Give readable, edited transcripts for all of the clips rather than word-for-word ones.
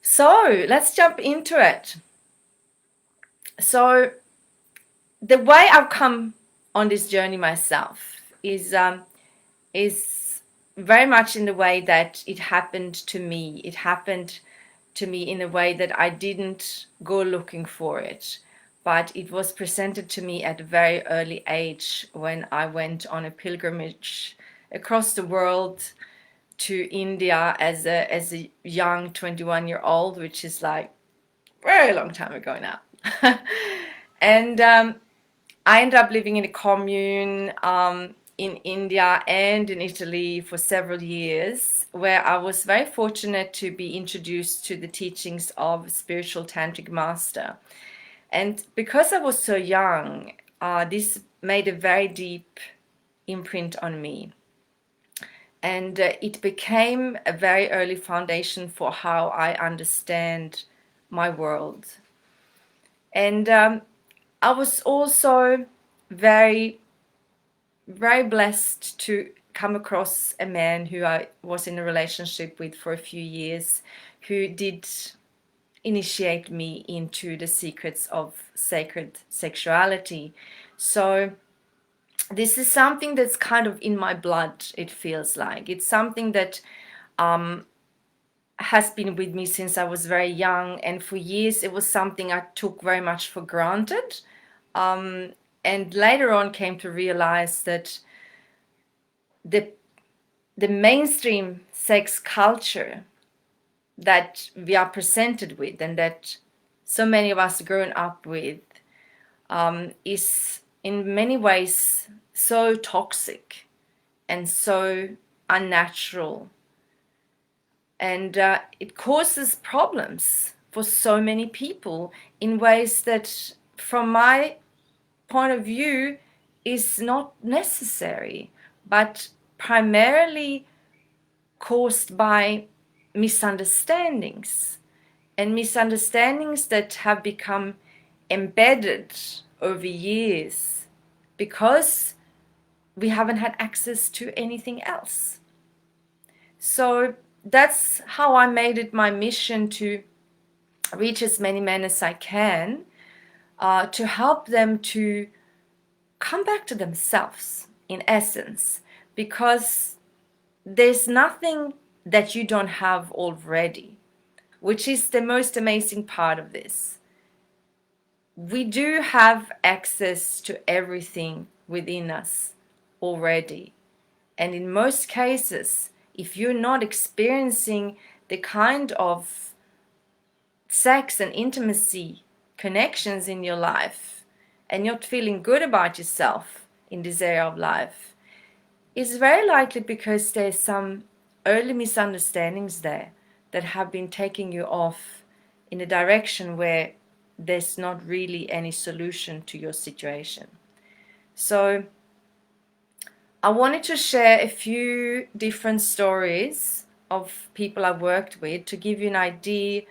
So let's jump into it. So the way I've come on this journey myself is very much in the way that it happened to me. It happened to me in a way that I didn't go looking for it, but it was presented to me at a very early age when I went on a pilgrimage across the world to India as a young 21-year-old, which is like very long time ago now. And I ended up living in a commune in India and in Italy for several years, where I was very fortunate to be introduced to the teachings of a spiritual tantric master. And because I was so young, this made a very deep imprint on me. And it became a very early foundation for how I understand my world. And I was also very, very blessed to come across a man who I was in a relationship with for a few years, who did initiate me into the secrets of sacred sexuality. So this is something that's kind of in my blood, it feels like. It's something that has been with me since I was very young, and for years it was something I took very much for granted. And later on came to realize that the the mainstream sex culture that we are presented with and that so many of us grown up with is in many ways so toxic and so unnatural, and it causes problems for so many people in ways that, from my point of view, is not necessary, but primarily caused by misunderstandings, and misunderstandings that have become embedded over years because we haven't had access to anything else. So that's how I made it my mission to reach as many men as I can, to help them to come back to themselves, in essence, because there's nothing that you don't have already, which is the most amazing part of this. We do have access to everything within us already. And in most cases, if you're not experiencing the kind of sex and intimacy connections in your life, and you're not feeling good about yourself in this area of life, it's very likely because there's some early misunderstandings there that have been taking you off in a direction where there's not really any solution to your situation. So I wanted to share a few different stories of people I worked with to give you an idea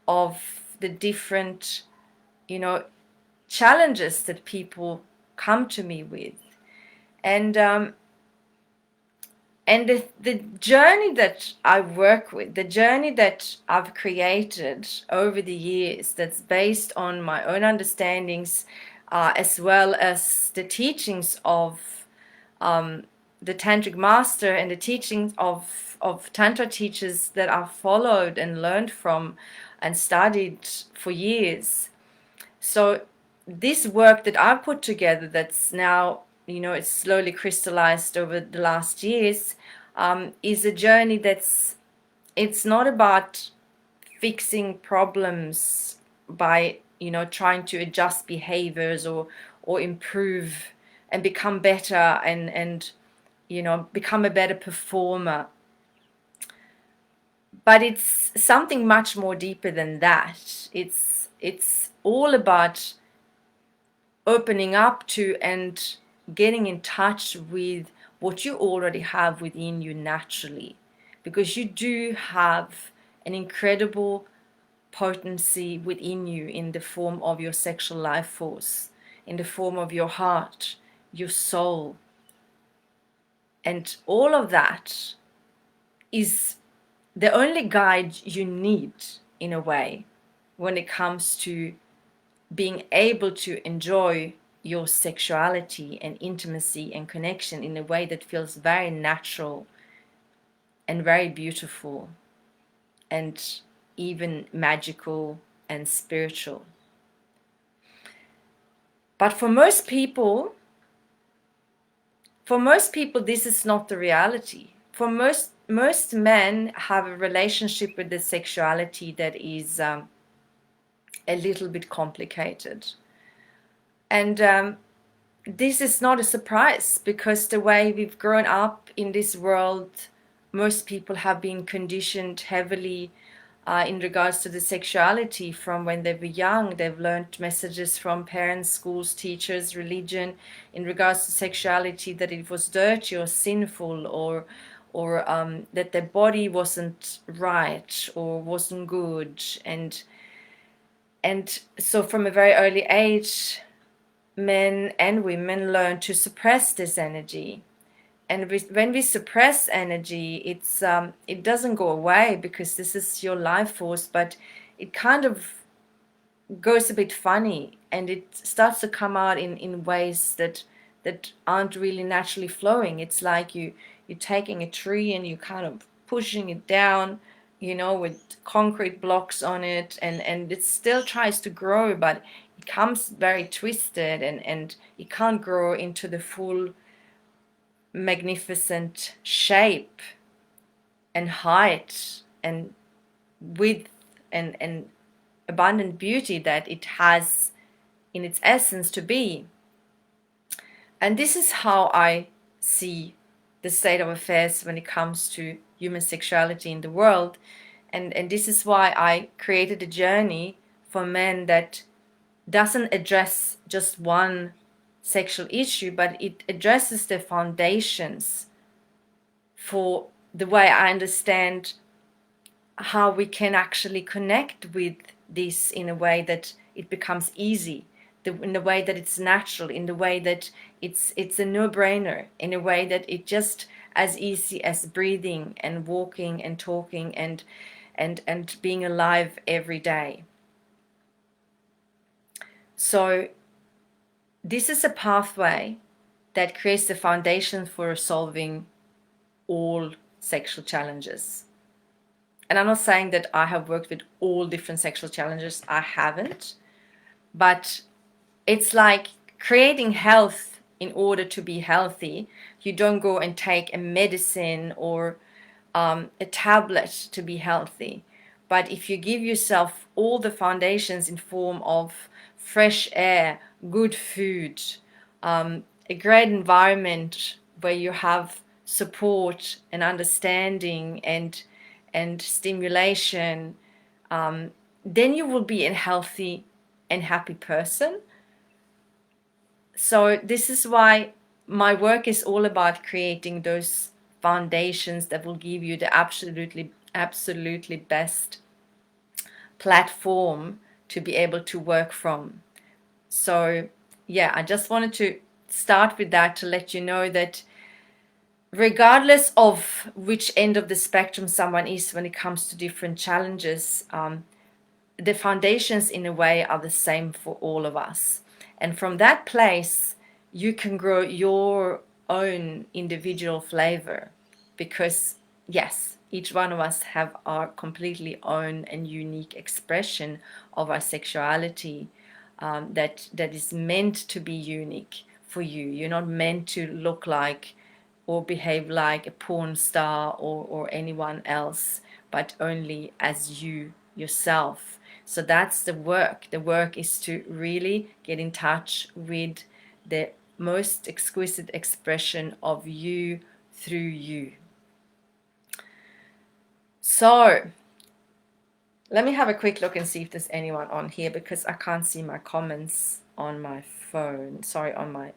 of the different, challenges that people come to me with. And the journey that I work with, the journey that I've created over the years, that's based on my own understandings, as well as the teachings of the tantric master and the teachings of tantra teachers that I've followed and learned from and studied for years. So this work that I've put together, that's now, it's slowly crystallized over the last years, is a journey it's not about fixing problems by, trying to adjust behaviors or improve and become better and become a better performer. But it's something much more deeper than that. It's all about opening up to and getting in touch with what you already have within you naturally, because you do have an incredible potency within you in the form of your sexual life force, in the form of your heart, your soul, and all of that is the only guide you need in a way when it comes to being able to enjoy your sexuality and intimacy and connection in a way that feels very natural and very beautiful and even magical and spiritual. But for most people, this is not the reality. For most men have a relationship with the sexuality that is a little bit complicated. And this is not a surprise, because the way we've grown up in this world, most people have been conditioned heavily in regards to the sexuality from when they were young. They've learned messages from parents, schools, teachers, religion in regards to sexuality, that it was dirty or sinful, or that their body wasn't right or wasn't good. And so from a very early age, men and women learn to suppress this energy. And when we suppress energy, it doesn't go away, because this is your life force, but it kind of goes a bit funny, and it starts to come out in ways that aren't really naturally flowing. It's like you're taking a tree and you kind of pushing it down, with concrete blocks on it, and it still tries to grow, but it comes very twisted, and it can't grow into the full magnificent shape and height and width and abundant beauty that it has in its essence to be. And this is how I see the state of affairs when it comes to human sexuality in the world. And this is why I created a journey for men that doesn't address just one sexual issue, but it addresses the foundations for the way I understand how we can actually connect with this in a way that it becomes easy, in a way that it's natural, in the way that it's a no-brainer, in a way that it's just as easy as breathing and walking and talking and being alive every day. So this is a pathway that creates the foundation for solving all sexual challenges. And I'm not saying that I have worked with all different sexual challenges. I haven't. But it's like creating health in order to be healthy. You don't go and take a medicine or a tablet to be healthy. But if you give yourself all the foundations in form of fresh air, good food, a great environment where you have support and understanding and stimulation, then you will be a healthy and happy person. So this is why my work is all about creating those foundations that will give you the absolutely best platform to be able to work from. So yeah, I just wanted to start with that to let you know that regardless of which end of the spectrum someone is when it comes to different challenges, the foundations in a way are the same for all of us. And from that place, you can grow your own individual flavor, because yes, each one of us have our completely own and unique expression of our sexuality, that is meant to be unique for you. You're not meant to look like or behave like a porn star or anyone else, but only as you yourself. So that's the work. The work is to really get in touch with the most exquisite expression of you through you. So let me have a quick look and see if there's anyone on here, because I can't see my comments on my phone, on my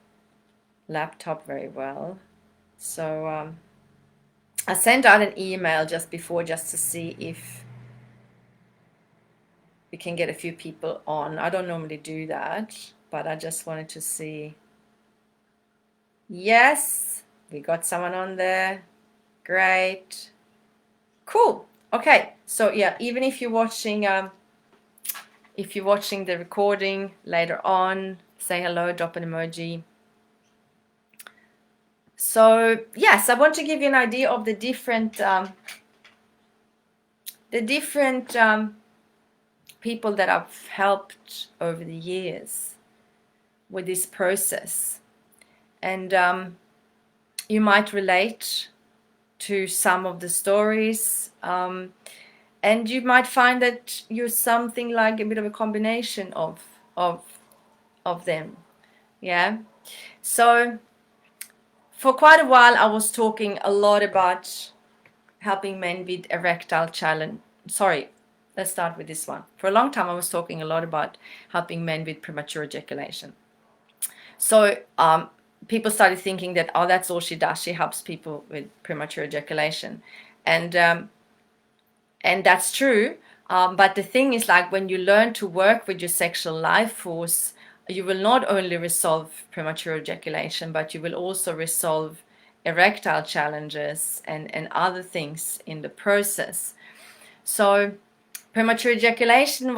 laptop very well. So I sent out an email just before, just to see if we can get a few people on. I don't normally do that, but I just wanted to see. Yes, we got someone on there. Great. Cool. Okay, so yeah, even if you're watching the recording later on, say hello, drop an emoji. So yes, I want to give you an idea of the different people that I've helped over the years with this process, and you might relate to some of the stories, and you might find that you're something like a bit of a combination of them. Yeah. So for quite a while, I was talking a lot about helping men with erectile challenge. Sorry, let's start with this one. For a long time, I was talking a lot about helping men with premature ejaculation. So people started thinking that, oh, that's all she does. She helps people with premature ejaculation, and that's true. But the thing is, like, when you learn to work with your sexual life force, you will not only resolve premature ejaculation, but you will also resolve erectile challenges and other things in the process. So premature ejaculation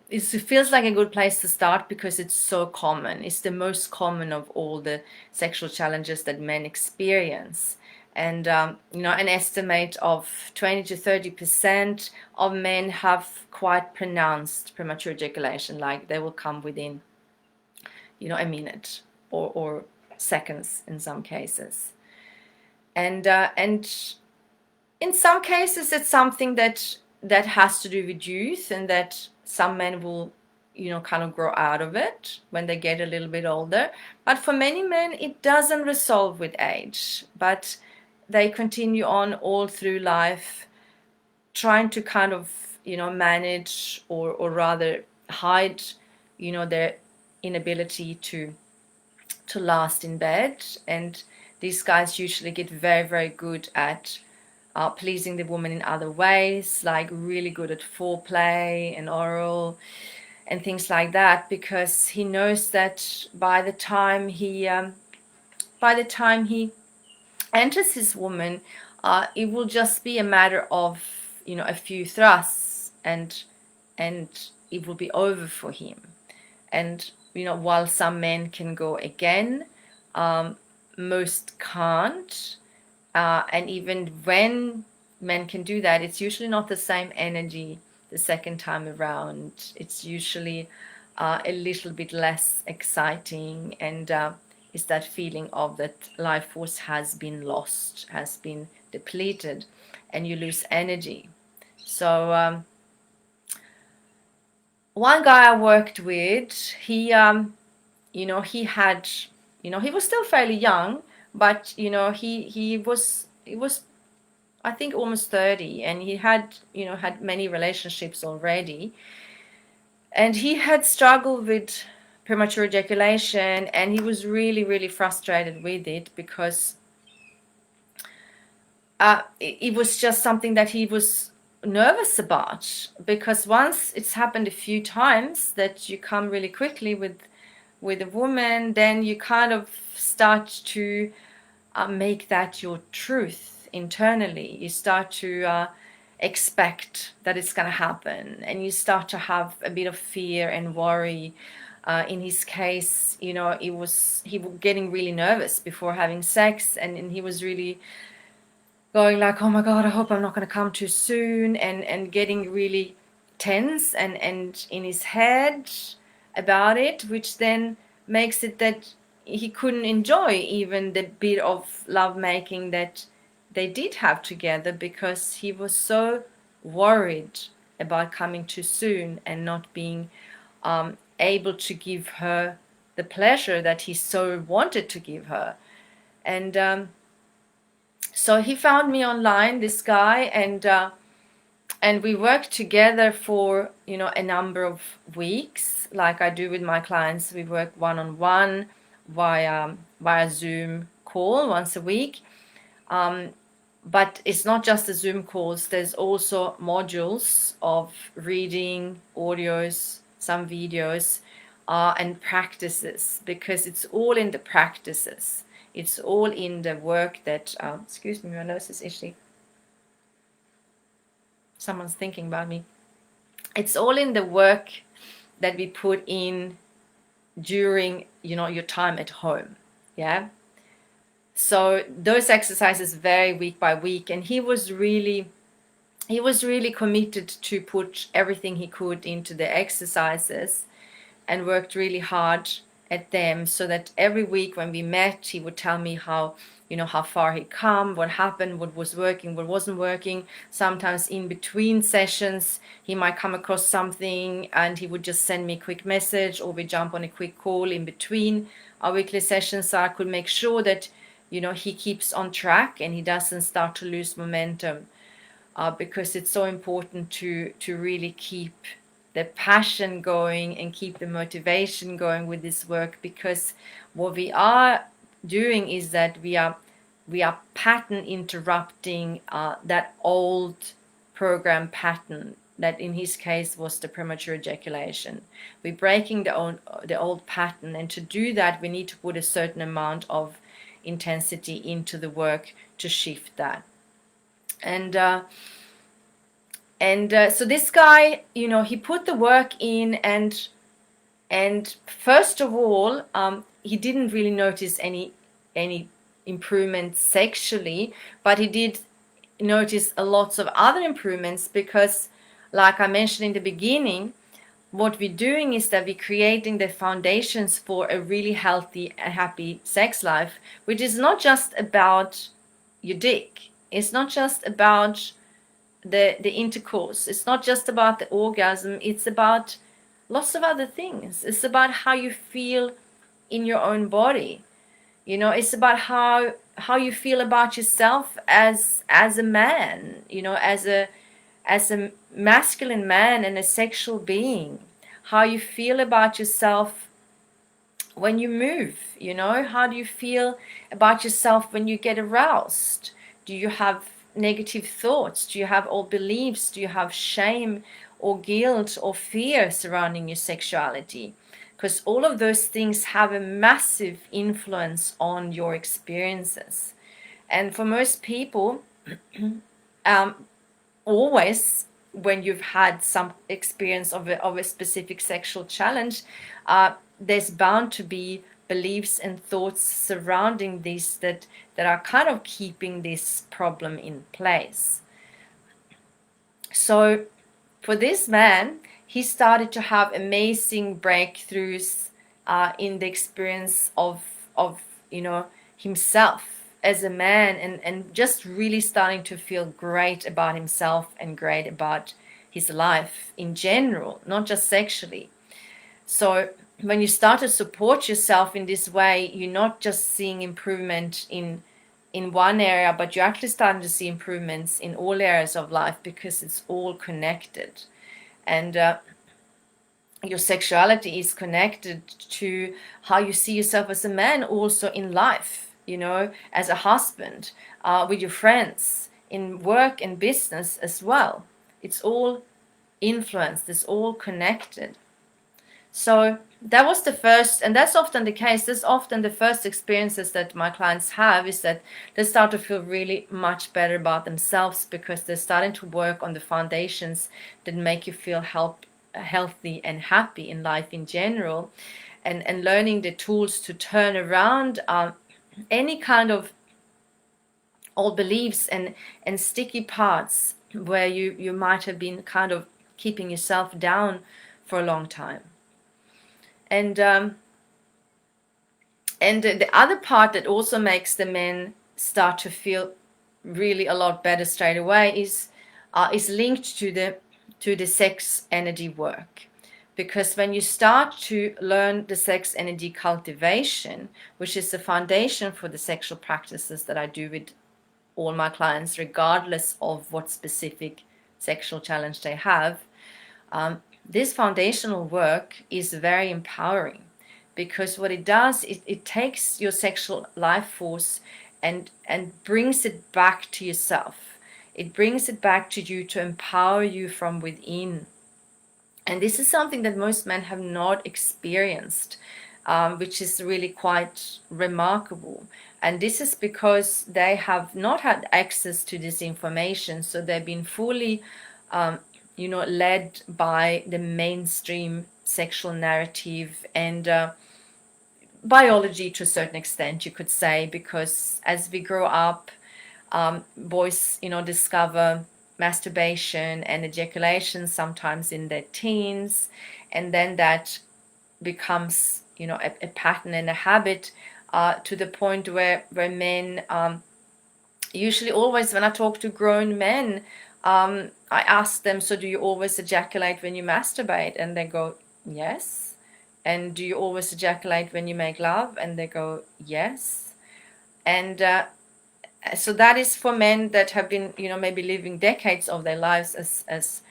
it feels like a good place to start because it's so common. It's the most common of all the sexual challenges that men experience. And an estimate of 20 to 30% of men have quite pronounced premature ejaculation, like they will come within a minute or seconds in some cases. And in some cases it's something that has to do with youth, and that some men will kind of grow out of it when they get a little bit older. But for many men it doesn't resolve with age, but they continue on all through life trying to kind of manage or rather hide their inability to last in bed. And these guys usually get very, very good at pleasing the woman in other ways, like really good at foreplay and oral and things like that, because he knows that by the time he enters his woman, it will just be a matter of a few thrusts, and it will be over for him. And while some men can go again, most can't. And even when men can do that, it's usually not the same energy the second time around. It's usually a little bit less exciting, and it's that feeling of that life force has been lost, has been depleted, and you lose energy. So one guy I worked with, he he was still fairly young, but he was I think almost 30, and he had many relationships already, and he had struggled with premature ejaculation, and he was really, really frustrated with it because it was just something that he was nervous about, because once it's happened a few times that you come really quickly with a woman, then you kind of start to make that your truth internally. You start to expect that it's going to happen, and you start to have a bit of fear and worry. In his case, he was getting really nervous before having sex, and he was really going like, oh my God, I hope I'm not going to come too soon, and getting really tense and in his head about it, which then makes it that he couldn't enjoy even the bit of lovemaking that they did have together, because he was so worried about coming too soon and not being able to give her the pleasure that he so wanted to give her. And so he found me online, this guy, and we worked together for a number of weeks, like I do with my clients. We work one-on-one via Zoom call once a week. But it's not just the Zoom calls. There's also modules of reading, audios, some videos, and practices, because it's all in the practices. It's all in the work that, excuse me, my nose is itchy. Someone's thinking about me. It's all in the work that we put in during, your time at home. Yeah. So those exercises vary week by week, and he was really committed to put everything he could into the exercises and worked really hard at them, so that every week when we met, he would tell me how far he'd come, what happened, what was working, what wasn't working. Sometimes in between sessions, he might come across something and he would just send me a quick message, or we jump on a quick call in between our weekly sessions, so I could make sure that, he keeps on track and he doesn't start to lose momentum. Because it's so important to really keep the passion going and keep the motivation going with this work, because what we are doing is that we are pattern interrupting that old program pattern that in his case was the premature ejaculation. We're breaking the old pattern, and to do that we need to put a certain amount of intensity into the work to shift that. And so this guy, he put the work in, and first of all, he didn't really notice any improvements sexually, but he did notice a lots of other improvements, because, like I mentioned in the beginning, what we're doing is that we're creating the foundations for a really healthy and happy sex life, which is not just about your dick. It's not just about the intercourse. It's not just about the orgasm. It's about lots of other things. It's about how you feel in your own body. It's about how you feel about yourself as a man, as a masculine man and a sexual being. How you feel about yourself when you move, how do you feel about yourself when you get aroused? Do you have negative thoughts? Do you have old beliefs? Do you have shame or guilt or fear surrounding your sexuality? Because all of those things have a massive influence on your experiences. And for most people, always when you've had some experience of a specific sexual challenge, there's bound to be beliefs and thoughts surrounding this that are kind of keeping this problem in place. So for this man, he started to have amazing breakthroughs in the experience of himself as a man, and just really starting to feel great about himself and great about his life in general, not just sexually. So when you start to support yourself in this way, you're not just seeing improvement in one area, but you're actually starting to see improvements in all areas of life, because it's all connected. And your sexuality is connected to how you see yourself as a man also in life, as a husband, with your friends, in work and business as well. It's all influenced, it's all connected. So that was the first, and that's often the case. That's often the first experiences that my clients have, is that they start to feel really much better about themselves, because they're starting to work on the foundations that make you feel healthy and happy in life in general, and learning the tools to turn around any kind of old beliefs and sticky parts where you might have been kind of keeping yourself down for a long time. And the other part that also makes the men start to feel really a lot better straight away is linked to the sex energy work. Because when you start to learn the sex energy cultivation, which is the foundation for the sexual practices that I do with all my clients, regardless of what specific sexual challenge they have, this foundational work is very empowering, because what it does, it takes your sexual life force and brings it back to yourself. It brings it back to you to empower you from within. And this is something that most men have not experienced, which is really quite remarkable. And this is because they have not had access to this information. So they've been fully led by the mainstream sexual narrative and biology to a certain extent, you could say, because as we grow up, boys, discover masturbation and ejaculation sometimes in their teens, and then that becomes, a pattern and a habit, to the point where men, usually always when I talk to grown men, I ask them, so do you always ejaculate when you masturbate? And they go, yes. And do you always ejaculate when you make love? And they go, yes. And so that is for men that have been, maybe living decades of their lives as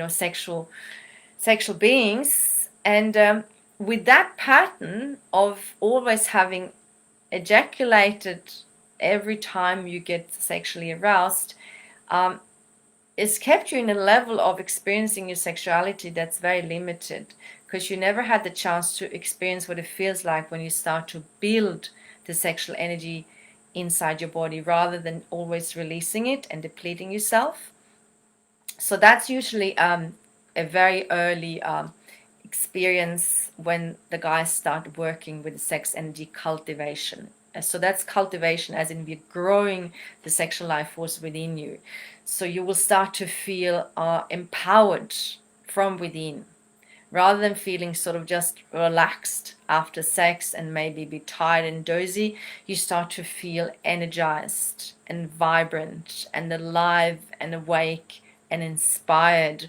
sexual beings. And with that pattern of always having ejaculated every time you get sexually aroused, it's kept you in a level of experiencing your sexuality that's very limited, because you never had the chance to experience what it feels like when you start to build the sexual energy inside your body, rather than always releasing it and depleting yourself. So that's usually a very early experience when the guys start working with sex energy cultivation. So that's cultivation, as in we're growing the sexual life force within you. So you will start to feel empowered from within, rather than feeling sort of just relaxed after sex and maybe be tired and dozy. You start to feel energized and vibrant and alive and awake and inspired.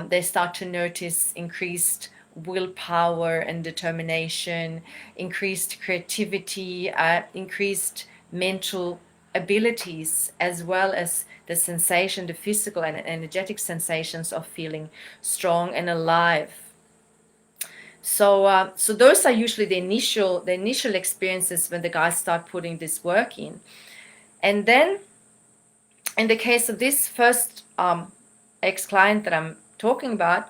They start to notice increased willpower and determination, increased creativity, increased mental abilities, as well as the sensation, the physical and energetic sensations of feeling strong and alive. So those are usually the initial experiences when the guys start putting this work in. And then in the case of this first ex-client that I'm talking about,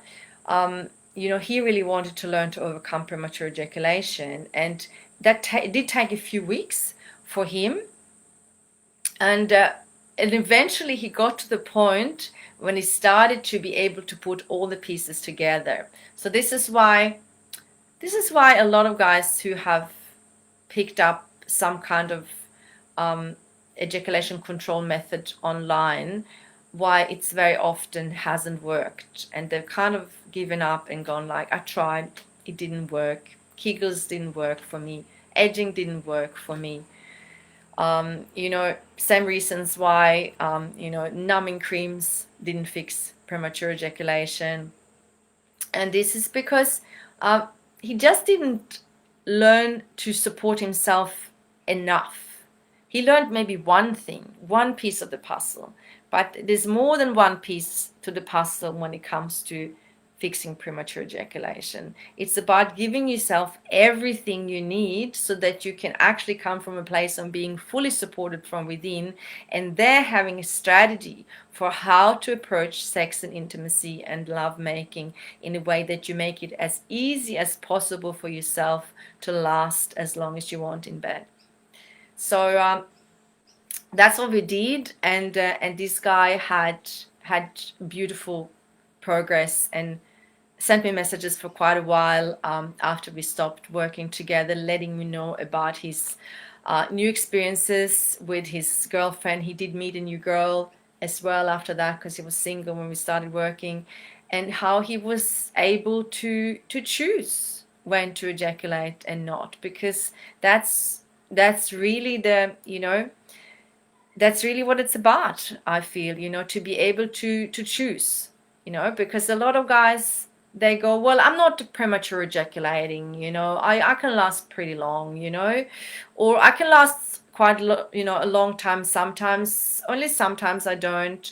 he really wanted to learn to overcome premature ejaculation, and that did take a few weeks for him. And eventually he got to the point when he started to be able to put all the pieces together. So this is why a lot of guys who have picked up some kind of ejaculation control method online, why it's very often hasn't worked, and they've kind of given up and gone like, I tried, it didn't work. Kegels didn't work for me. Edging didn't work for me. Same reasons why, numbing creams didn't fix premature ejaculation. And this is because he just didn't learn to support himself enough. He learned maybe one thing, one piece of the puzzle, but there's more than one piece to the puzzle when it comes to fixing premature ejaculation. It's about giving yourself everything you need so that you can actually come from a place of being fully supported from within, and there having a strategy for how to approach sex and intimacy and lovemaking in a way that you make it as easy as possible for yourself to last as long as you want in bed. So that's what we did, and this guy had beautiful progress and sent me messages for quite a while after we stopped working together, letting me know about his new experiences with his girlfriend. He did meet a new girl as well after that, because he was single when we started working, and how he was able to choose when to ejaculate and not, because that's really that's really what it's about, I feel, to be able to choose, because a lot of guys, they go, well, I'm not premature ejaculating, I can last pretty long, or I can last quite a long time sometimes, only sometimes I don't.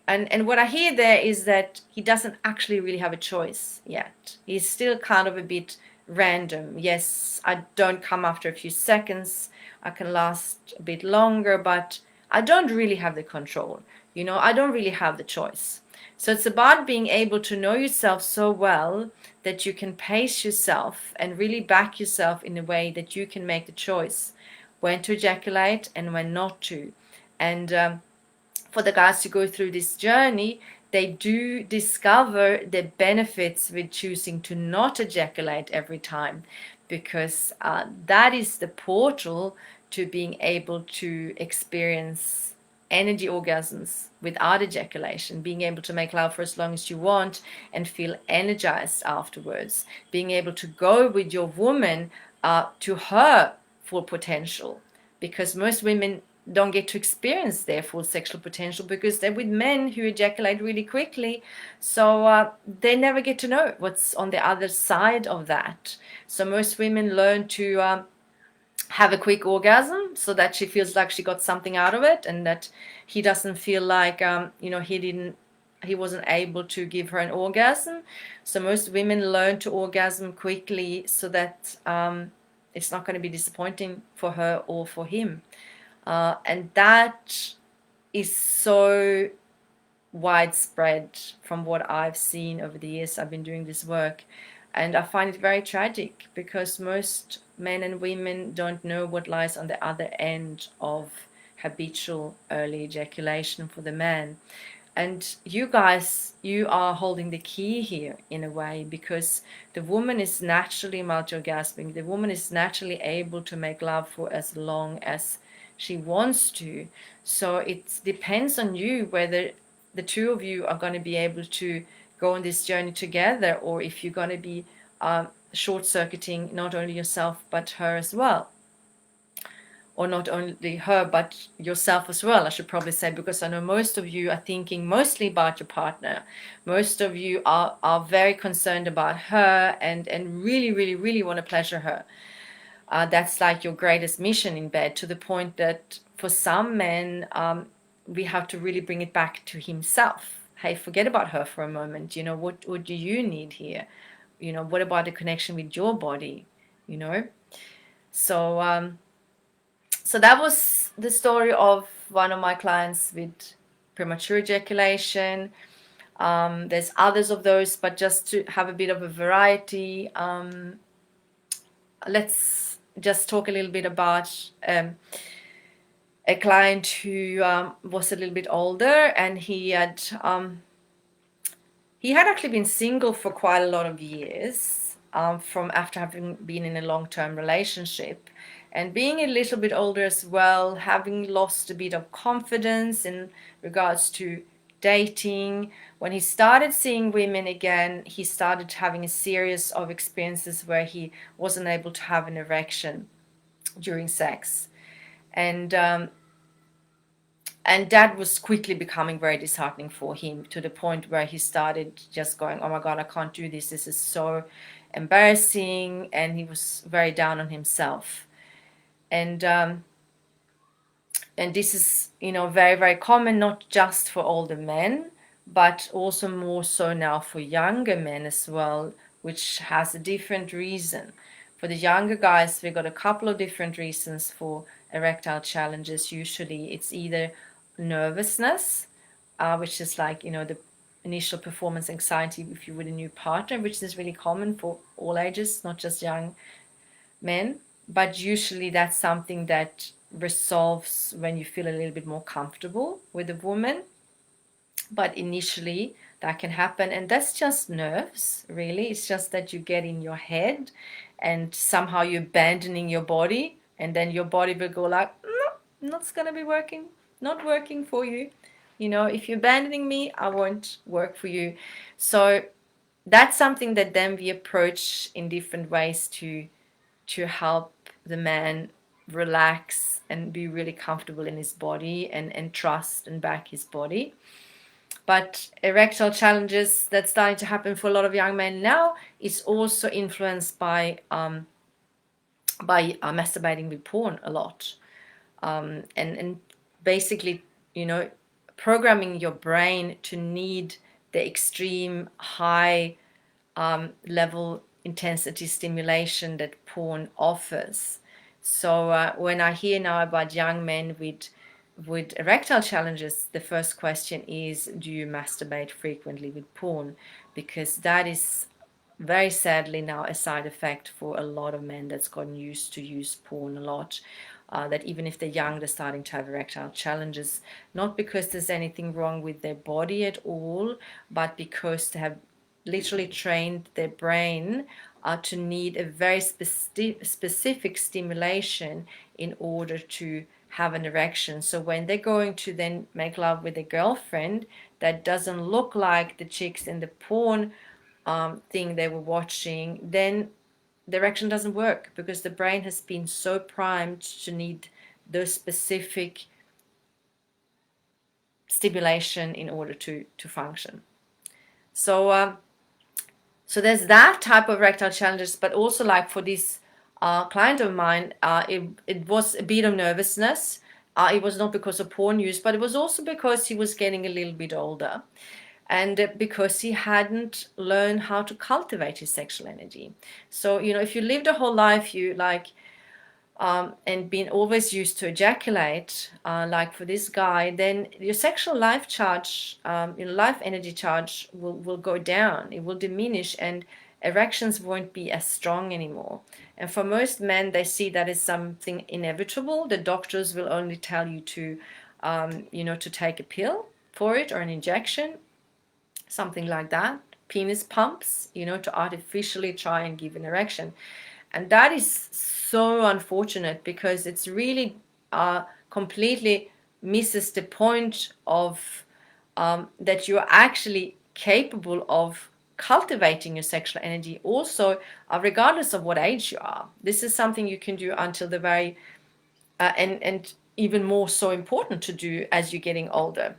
And what I hear there is that he doesn't actually really have a choice yet. He's still kind of a bit random. Yes, I don't come after a few seconds, I can last a bit longer, but I don't really have the control. I don't really have the choice. So it's about being able to know yourself so well that you can pace yourself and really back yourself in a way that you can make the choice when to ejaculate and when not to. And for the guys to go through this journey, they do discover the benefits with choosing to not ejaculate every time, because that is the portal to being able to experience energy orgasms without ejaculation, being able to make love for as long as you want and feel energized afterwards, being able to go with your woman to her full potential, because most women don't get to experience their full sexual potential because they're with men who ejaculate really quickly. So they never get to know what's on the other side of that. So most women learn to have a quick orgasm so that she feels like she got something out of it, and that he doesn't feel like he wasn't able to give her an orgasm. So most women learn to orgasm quickly so that it's not going to be disappointing for her or for him. And that is so widespread from what I've seen over the years I've been doing this work. And I find it very tragic because most men and women don't know what lies on the other end of habitual early ejaculation for the man. And you guys, you are holding the key here in a way, because the woman is naturally multi-orgasmic. The woman is naturally able to make love for as long as she wants to. So it depends on you whether the two of you are going to be able to go on this journey together, or if you're going to be short-circuiting not only yourself but her as well. Or not only her, but yourself as well, I should probably say, because I know most of you are thinking mostly about your partner. Most of you are very concerned about her and really, really, really want to pleasure her. That's like your greatest mission in bed, to the point that for some men, we have to really bring it back to himself. Hey, forget about her for a moment. You know, what do you need here? You know, what about the connection with your body? You know? So that was the story of one of my clients with premature ejaculation. There's others of those, but just to have a bit of a variety, let's just talk a little bit about a client who was a little bit older, and he had actually been single for quite a lot of years, from after having been in a long-term relationship. And being a little bit older as well, having lost a bit of confidence in regards to dating. When he started seeing women again, he started having a series of experiences where he wasn't able to have an erection during sex. And that was quickly becoming very disheartening for him, to the point where he started just going, oh my God, I can't do this. This is so embarrassing. And he was very down on himself. And this is, very, very common, not just for older men, but also more so now for younger men as well, which has a different reason. For the younger guys, we've got a couple of different reasons for erectile challenges. Usually it's either nervousness, which is like, the initial performance anxiety if you're with a new partner, which is really common for all ages, not just young men. But usually that's something that resolves when you feel a little bit more comfortable with a woman. But initially that can happen, and that's just nerves, really. It's just that you get in your head and somehow you're abandoning your body, and then your body will go like, no, not gonna be working, not working for you. If you're abandoning me, I won't work for you. So that's something that then we approach in different ways to help the man relax and be really comfortable in his body and trust and back his body. But erectile challenges that's starting to happen for a lot of young men now is also influenced by masturbating with porn a lot, and basically, programming your brain to need the extreme high level intensity stimulation that porn offers. So when I hear now about young men with erectile challenges, the first question is, do you masturbate frequently with porn? Because that is very sadly now a side effect for a lot of men that's gotten used to use porn a lot. that even if they're young, they're starting to have erectile challenges, not because there's anything wrong with their body at all, but because they have literally trained their brain to need a very specific stimulation in order to have an erection. So when they're going to then make love with a girlfriend that doesn't look like the chicks in the porn thing they were watching, then the erection doesn't work because the brain has been so primed to need those specific stimulation in order to function. So so there's that type of erectile challenges, but also like for this client of mine, it was a bit of nervousness. It was not because of porn use, but it was also because he was getting a little bit older, and because he hadn't learned how to cultivate his sexual energy. So, you know, if you lived a whole life, you like, and been always used to ejaculate, like for this guy, then your sexual life charge, your life energy charge will go down, it will diminish, and erections won't be as strong anymore. And for most men, they see that as something inevitable. The doctors will only tell you to, you know, to take a pill for it or an injection, something like that, penis pumps, you know, to artificially try and give an erection. And that is so unfortunate because it's really completely misses the point of that you're actually capable of cultivating your sexual energy also, regardless of what age you are. This is something you can do until the very and even more so important to do as you're getting older,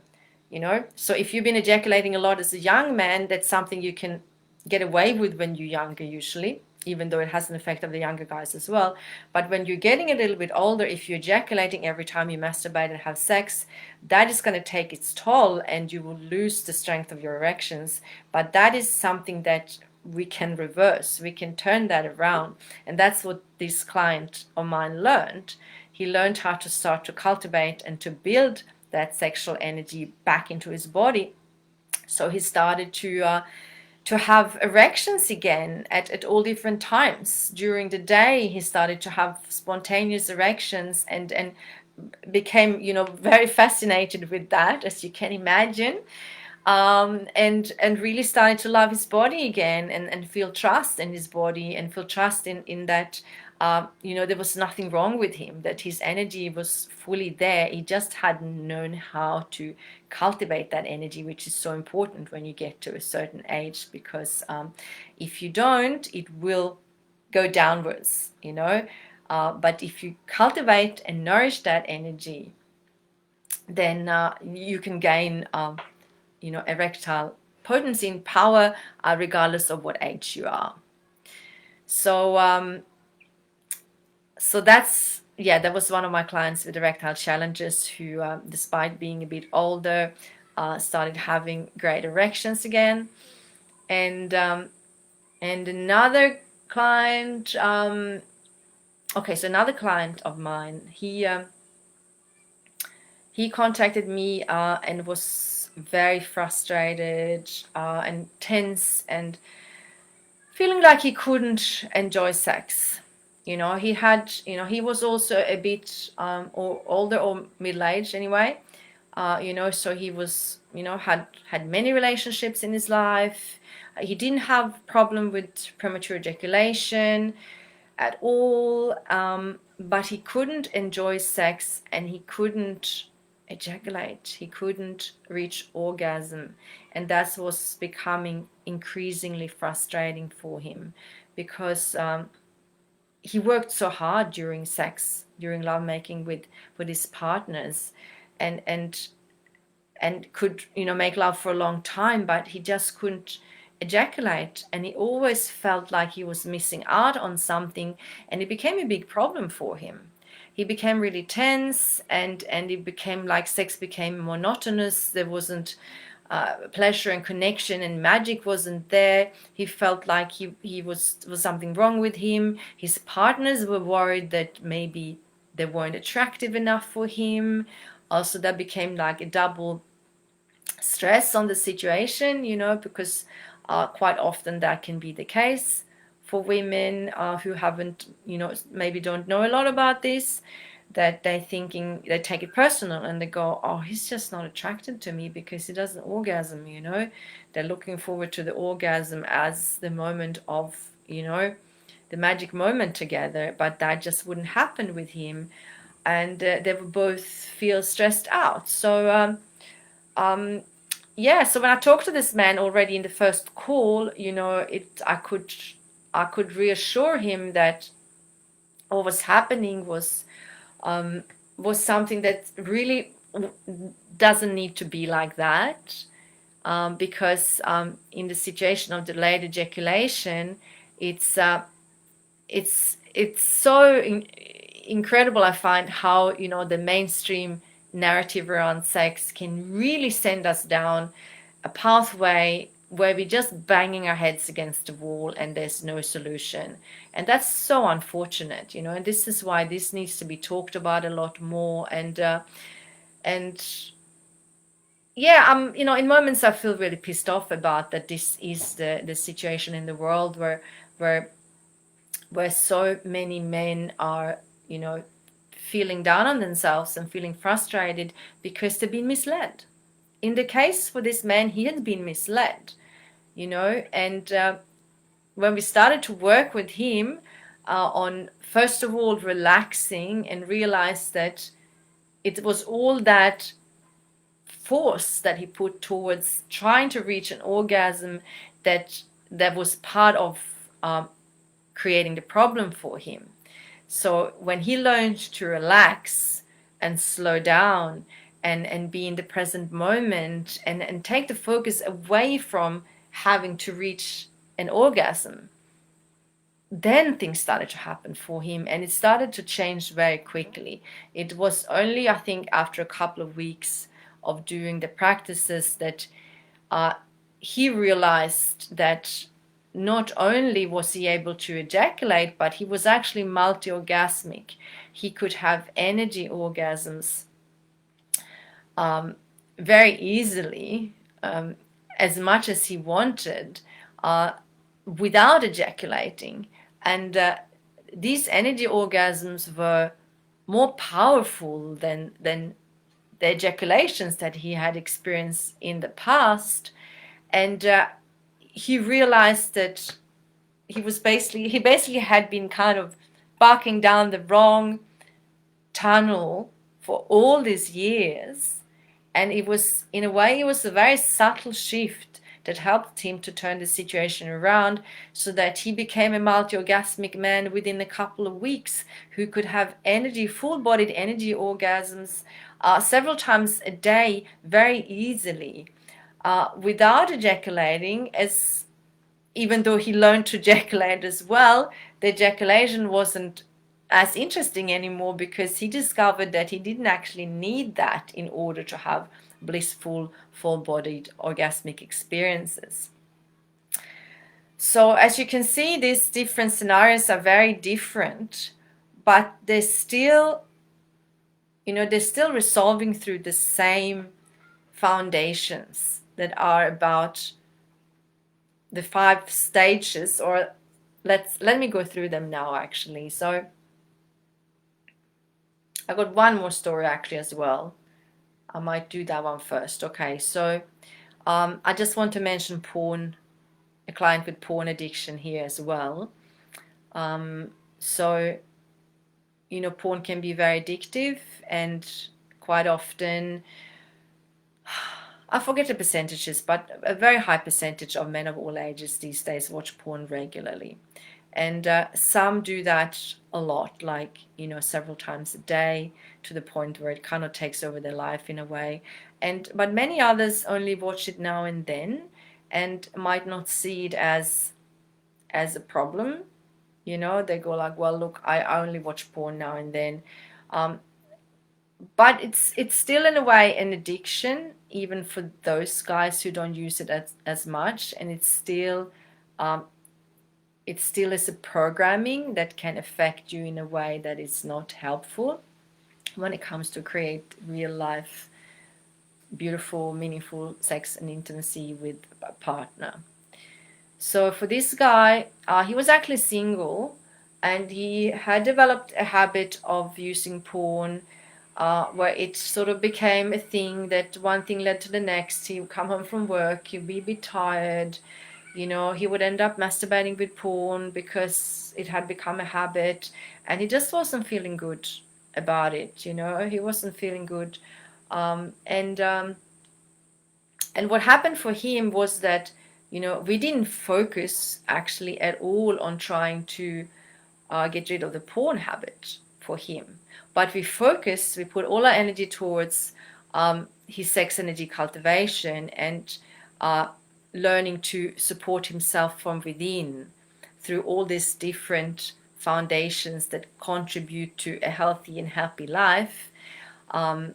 you know. So if you've been ejaculating a lot as a young man, that's something you can get away with when you're younger usually, even though it has an effect on the younger guys as well. But when you're getting a little bit older, if you're ejaculating every time you masturbate and have sex, that is going to take its toll and you will lose the strength of your erections. But that is something that we can reverse, we can turn that around. And that's what this client of mine learned. He learned how to start to cultivate and to build that sexual energy back into his body. So he started to have erections again at all different times during the day. He started to have spontaneous erections and became, you know, very fascinated with that, as you can imagine, and really started to love his body again and feel trust in his body and feel trust in that, you know, there was nothing wrong with him, that his energy was fully there. He just hadn't known how to cultivate that energy, which is so important when you get to a certain age, because if you don't, it will go downwards, you know. But if you cultivate and nourish that energy, then you can gain you know, erectile potency and power, regardless of what age you are. So so that's, yeah, that was one of my clients with erectile challenges who, despite being a bit older, started having great erections again. And another client, okay, so another client of mine, he contacted me and was very frustrated and tense and feeling like he couldn't enjoy sex. You know, he had, you know, he was also a bit or older or middle-aged anyway. You know, so he was, you know, had many relationships in his life. He didn't have problem with premature ejaculation at all, but he couldn't enjoy sex and he couldn't ejaculate. He couldn't reach orgasm, and that was becoming increasingly frustrating for him because he worked so hard during sex, during lovemaking with his partners, and and could, you know, make love for a long time, but he just couldn't ejaculate, and he always felt like he was missing out on something, and it became a big problem for him. He became really tense, and it became like sex became monotonous. There wasn't pleasure and connection, and magic wasn't there. He felt like he was something wrong with him. His partners were worried that maybe they weren't attractive enough for him. Also, that became like a double stress on the situation, you know, because quite often that can be the case for women who haven't, you know, maybe don't know a lot about this. that they take it personal, and they go, oh, he's just not attracted to me because he doesn't orgasm, you know. They're looking forward to the orgasm as the moment of, you know, the magic moment together, but that just wouldn't happen with him, and they would both feel stressed out. So yeah, so when I talked to this man already in the first call, you know, I could reassure him that what was happening was something that really doesn't need to be like that, because in the situation of delayed ejaculation, it's it's so incredible. I find how, you know, the mainstream narrative around sex can really send us down a pathway where we're just banging our heads against the wall and there's no solution. And that's so unfortunate, you know, and this is why this needs to be talked about a lot more. And yeah, you know, in moments I feel really pissed off about that. This is the situation in the world where where so many men are, you know, feeling down on themselves and feeling frustrated because they've been misled. In the case for this man, he had been misled, you know, and when we started to work with him on, first of all, relaxing, and realized that it was all that force that he put towards trying to reach an orgasm that was part of creating the problem for him. So when he learned to relax and slow down and be in the present moment and take the focus away from having to reach an orgasm, then things started to happen for him, and it started to change very quickly. It was only, I think, after a couple of weeks of doing the practices that he realized that not only was he able to ejaculate, but he was actually multi-orgasmic. He could have energy orgasms very easily, as much as he wanted, without ejaculating. And these energy orgasms were more powerful than the ejaculations that he had experienced in the past. And he realized that he basically had been kind of barking down the wrong tunnel for all these years. And it was, in a way, it was a very subtle shift that helped him to turn the situation around, so that he became a multi-orgasmic man within a couple of weeks, who could have full-bodied energy orgasms several times a day very easily, without ejaculating. As even though he learned to ejaculate as well, the ejaculation wasn't as interesting anymore, because he discovered that he didn't actually need that in order to have blissful, full-bodied orgasmic experiences. So as you can see, these different scenarios are very different, but they're still, you know, they're still resolving through the same foundations that are about the 5 stages. Or let me go through them now, actually. So I got one more story actually as well. I might do that one first. Okay, so I just want to mention porn, a client with porn addiction here as well. So, you know, porn can be very addictive, and quite often, I forget the percentages, but a very high percentage of men of all ages these days watch porn regularly. And some do that a lot, like, you know, several times a day, to the point where it kind of takes over their life in a way. But many others only watch it now and then, and might not see it as a problem. You know, they go like, well, look, I only watch porn now and then. But it's still in a way an addiction, even for those guys who don't use it as much, and it still is a programming that can affect you in a way that is not helpful when it comes to create real life, beautiful, meaningful sex and intimacy with a partner. So for this guy, he was actually single, and he had developed a habit of using porn, where it sort of became a thing that one thing led to the next. He would come home from work, he'd be a bit tired, he would end up masturbating with porn because it had become a habit, and he just wasn't feeling good about it. He wasn't feeling good. And what happened for him was that, we didn't focus actually at all on trying to get rid of the porn habit for him. But we put all our energy towards his sex energy cultivation and learning to support himself from within through all these different foundations that contribute to a healthy and happy life. And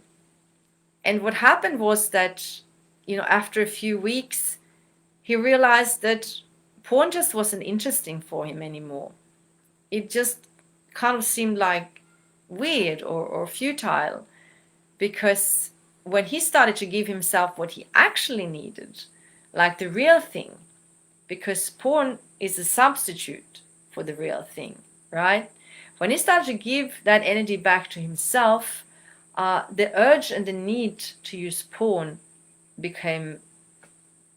what happened was that, after a few weeks, he realized that porn just wasn't interesting for him anymore. It just kind of seemed like weird or futile, because when he started to give himself what he actually needed, like the real thing, because porn is a substitute for the real thing, right? When he started to give that energy back to himself, the urge and the need to use porn became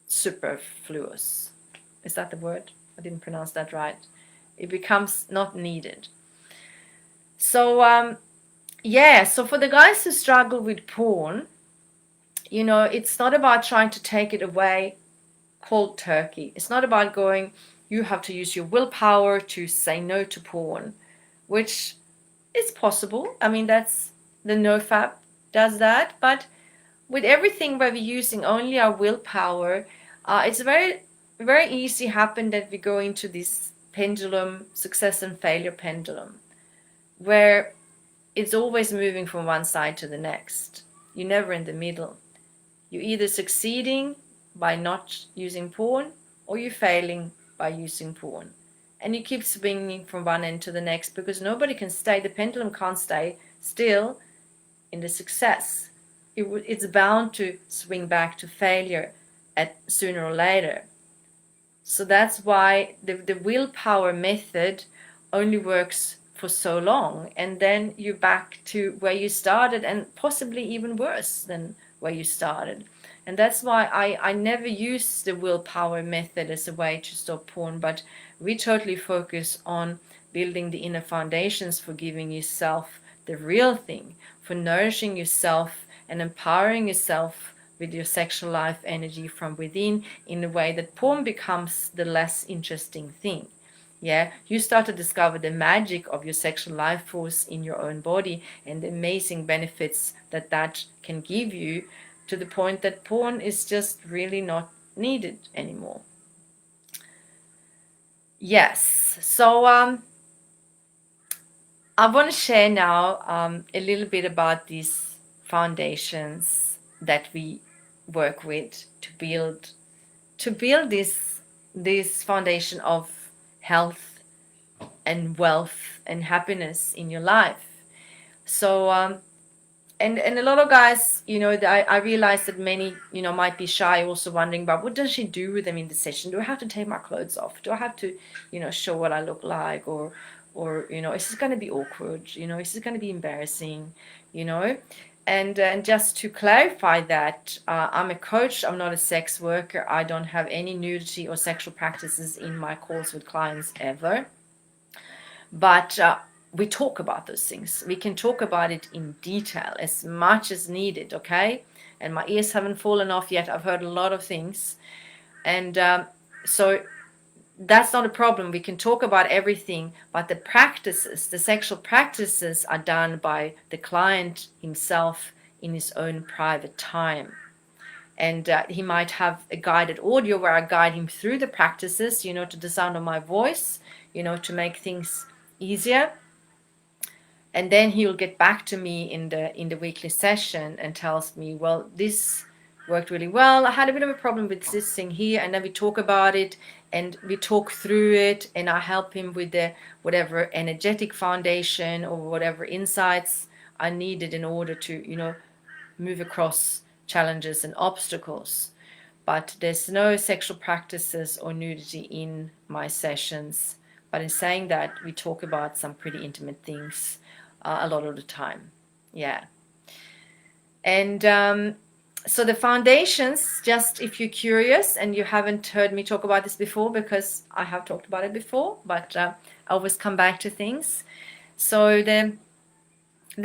superfluous. Is that the word? I didn't pronounce that right. It becomes not needed. So so for the guys who struggle with porn, it's not about trying to take it away cold turkey. It's not about going, you have to use your willpower to say no to porn, which is possible. I mean, that's the NoFap does that. But with everything where we're using only our willpower, it's very, very easy happen that we go into this pendulum, success and failure pendulum, where it's always moving from one side to the next. You're never in the middle. You're either succeeding by not using porn, or you're failing by using porn. And you keep swinging from one end to the next, because nobody can stay, the pendulum can't stay still in the success. It's bound to swing back to failure at sooner or later. So that's why the willpower method only works for so long, and then you're back to where you started, and possibly even worse than where you started. And that's why I never use the willpower method as a way to stop porn, but we totally focus on building the inner foundations for giving yourself the real thing, for nourishing yourself and empowering yourself with your sexual life energy from within, in a way that porn becomes the less interesting thing. Yeah, you start to discover the magic of your sexual life force in your own body, and the amazing benefits that that can give you, to the point that porn is just really not needed anymore. Yes, so I want to share now a little bit about these foundations that we work with to build this foundation of health and wealth and happiness in your life. So and a lot of guys, I realize that many, might be shy, also wondering about, what does she do with them in the session? Do I have to take my clothes off? Do I have to, show what I look like? Or is this going to be awkward? Is this going to be embarrassing? And just to clarify that, I'm a coach. I'm not a sex worker. I don't have any nudity or sexual practices in my calls with clients ever. But we talk about those things. We can talk about it in detail as much as needed, okay? And my ears haven't fallen off yet. I've heard a lot of things. And so that's not a problem. We can talk about everything, but the practices, the sexual practices, are done by the client himself in his own private time. And he might have a guided audio where I guide him through the practices, to the sound of my voice, to make things easier. And then he'll get back to me in the weekly session and tells me, well, this worked really well. I had a bit of a problem with this thing here, and then we talk about it and we talk through it, and I help him with the whatever energetic foundation or whatever insights I needed in order to, move across challenges and obstacles. But there's no sexual practices or nudity in my sessions. But in saying that, we talk about some pretty intimate things a lot of the time. Yeah. And so the foundations, just if you're curious and you haven't heard me talk about this before, because I have talked about it before, but I always come back to things. So the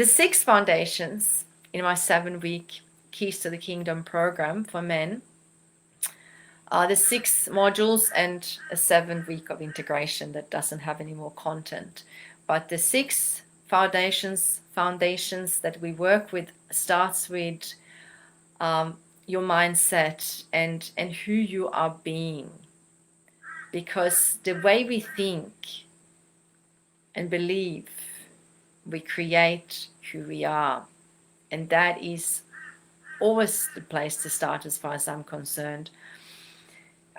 6 foundations in my 7-week Keys to the Kingdom program for men are the 6 modules and a 7-week of integration that doesn't have any more content. But the 6 foundations that we work with starts with your mindset and who you are being. Because the way we think and believe, we create who we are. And that is always the place to start as far as I'm concerned.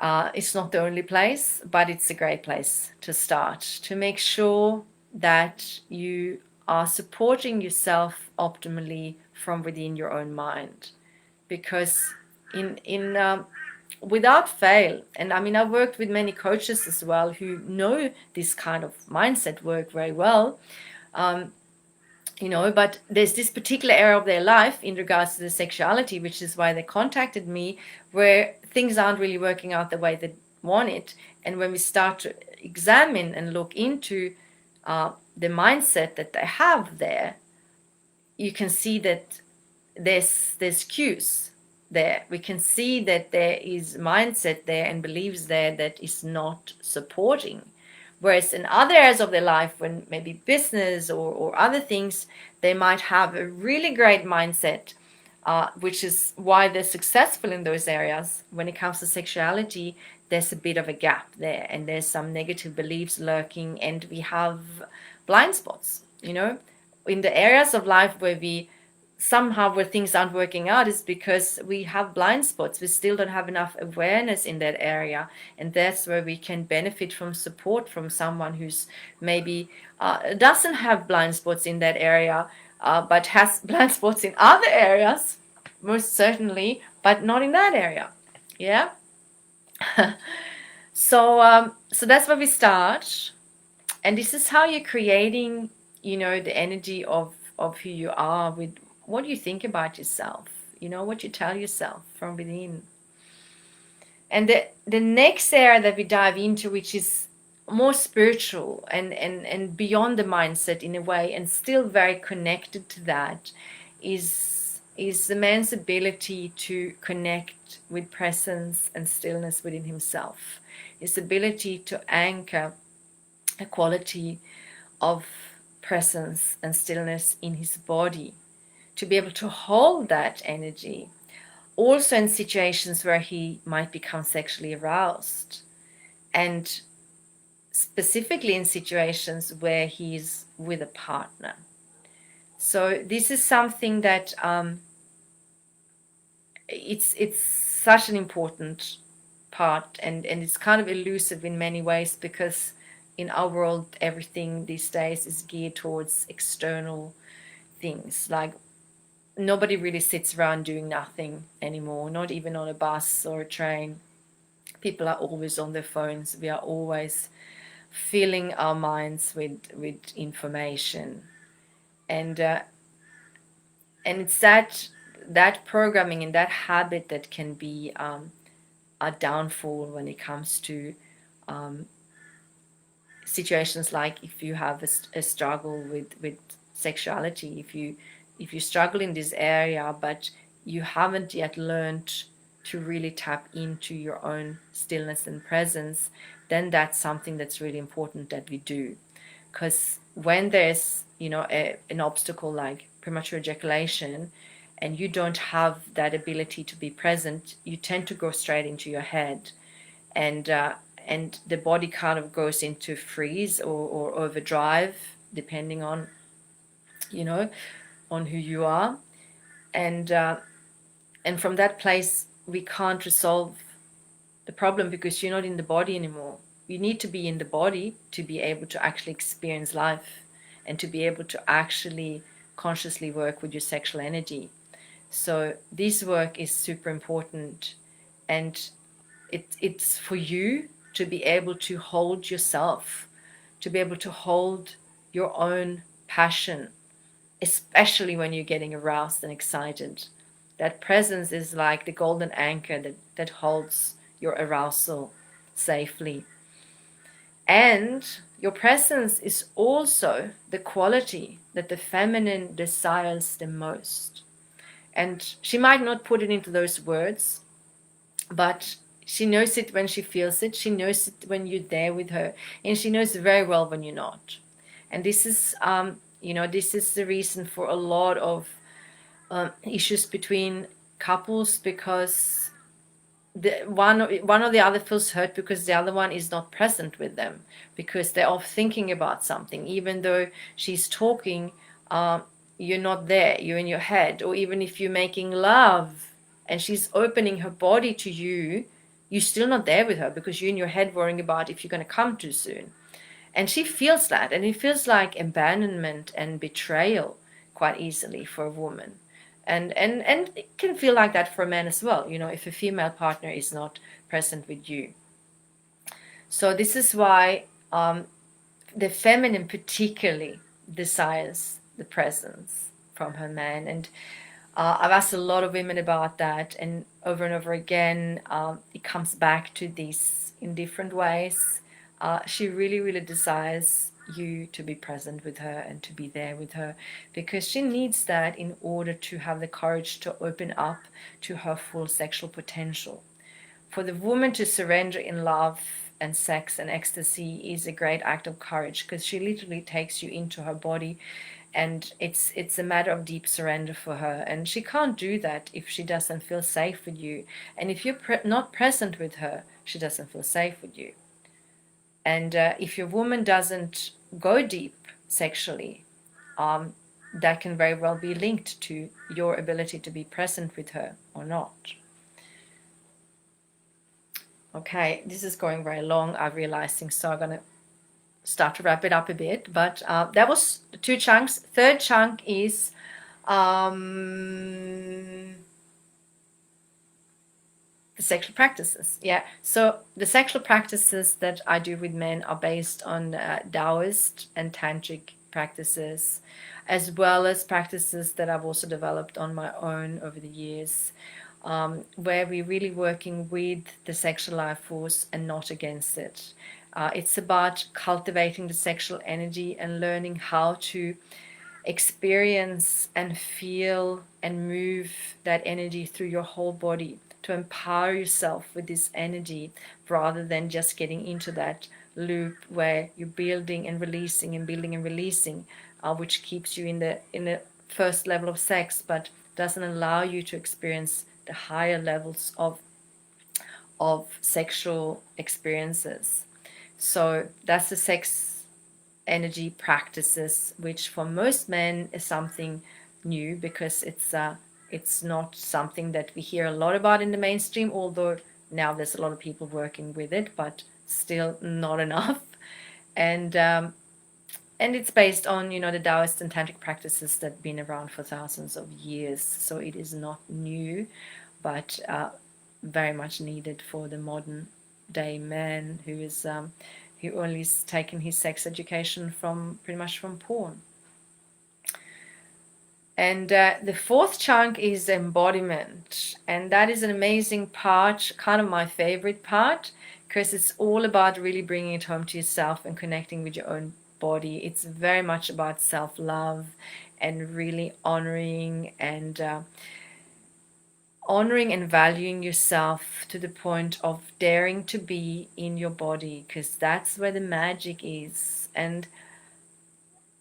It's not the only place, but it's a great place to start, to make sure that you are supporting yourself optimally from within your own mind. Because without fail, and I mean, I've worked with many coaches as well who know this kind of mindset work very well, but there's this particular area of their life in regards to the sexuality, which is why they contacted me, where things aren't really working out the way they want it. And when we start to examine and look into the mindset that they have there, you can see that there's cues there. We can see that there is mindset there and beliefs there that is not supporting. Whereas in other areas of their life, when maybe business or other things, they might have a really great mindset, which is why they're successful in those areas. When it comes to sexuality, there's a bit of a gap there, and there's some negative beliefs lurking, and we have blind spots, in the areas of life where things aren't working out is because we have blind spots. We still don't have enough awareness in that area. And that's where we can benefit from support from someone who's maybe doesn't have blind spots in that area, but has blind spots in other areas, most certainly, but not in that area. Yeah. So that's where we start. And this is how you're creating, the energy of who you are with what you think about yourself, what you tell yourself from within. And the next area that we dive into, which is more spiritual and beyond the mindset in a way, and still very connected to that, is the man's ability to connect with presence and stillness within himself. His ability to anchor a quality of presence and stillness in his body, to be able to hold that energy, also in situations where he might become sexually aroused, and specifically in situations where he's with a partner. So this is something that it's such an important part, and it's kind of elusive in many ways, because in our world everything these days is geared towards external things. Like, nobody really sits around doing nothing anymore, not even on a bus or a train. People are always on their phones. We are always filling our minds with information, and it's that programming and that habit that can be a downfall when it comes to situations like if you have a struggle with sexuality, if you struggle in this area but you haven't yet learned to really tap into your own stillness and presence, then that's something that's really important that we do. Because when there's an obstacle like premature ejaculation and you don't have that ability to be present, you tend to go straight into your head, and the body kind of goes into freeze or overdrive, depending on on who you are, and from that place we can't resolve the problem, because you're not in the body anymore. You need to be in the body to be able to actually experience life and to be able to actually consciously work with your sexual energy. So this work is super important, and it's for you to be able to hold yourself to be able to hold your own passion, especially when you're getting aroused and excited. That presence is like the golden anchor that holds your arousal safely. And your presence is also the quality that the feminine desires the most. And she might not put it into those words, but she knows it when she feels it. She knows it when you're there with her, and she knows very well when you're not. And this is, this is the reason for a lot of issues between couples, because the one or the other feels hurt because the other one is not present with them, because they're off thinking about something. Even though she's talking, you're not there, you're in your head. Or even if you're making love and she's opening her body to you, you're still not there with her because you're in your head worrying about if you're going to come too soon. And she feels that, and it feels like abandonment and betrayal quite easily for a woman. And it can feel like that for a man as well, if a female partner is not present with you. So this is why the feminine particularly desires the presence from her man. And I've asked a lot of women about that, and over again, it comes back to this in different ways. She really, really desires you to be present with her and to be there with her, because she needs that in order to have the courage to open up to her full sexual potential. For the woman to surrender in love and sex and ecstasy is a great act of courage, because she literally takes you into her body, and it's a matter of deep surrender for her. And she can't do that if she doesn't feel safe with you. And if you're not present with her, she doesn't feel safe with you. And if your woman doesn't go deep sexually, that can very well be linked to your ability to be present with her or not. Okay, this is going very long, I'm realizing, so I'm going to start to wrap it up a bit. But that was 2 chunks. Third chunk is the sexual practices. Yeah, so the sexual practices that I do with men are based on Taoist and Tantric practices, as well as practices that I've also developed on my own over the years, where we're really working with the sexual life force and not against it. It's about cultivating the sexual energy and learning how to experience and feel and move that energy through your whole body, to empower yourself with this energy, rather than just getting into that loop where you're building and releasing and building and releasing, which keeps you in the first level of sex, but doesn't allow you to experience the higher levels of sexual experiences. So that's the sex energy practices, which for most men is something new, because it's not something that we hear a lot about in the mainstream, although now there's a lot of people working with it, but still not enough. And it's based on, the Taoist and Tantric practices that have been around for thousands of years. So it is not new, but very much needed for the modern day man who is who only has taken his sex education pretty much from porn. And the 4th chunk is embodiment, and that is an amazing part, kind of my favorite part, because it's all about really bringing it home to yourself and connecting with your own body. It's very much about self-love and really honoring and valuing yourself to the point of daring to be in your body, because that's where the magic is.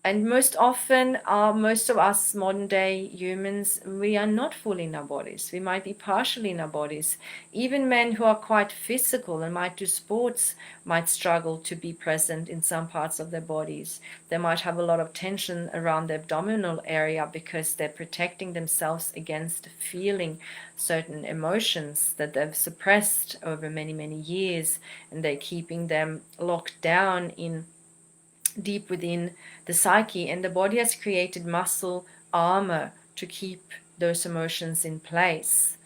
And most often, most of us modern day humans, we are not fully in our bodies. We might be partially in our bodies. Even men who are quite physical and might do sports might struggle to be present in some parts of their bodies. They might have a lot of tension around the abdominal area because they're protecting themselves against feeling certain emotions that they've suppressed over many, many years, and they're keeping them locked down in deep within the psyche, and the body has created muscle armor to keep those emotions in place.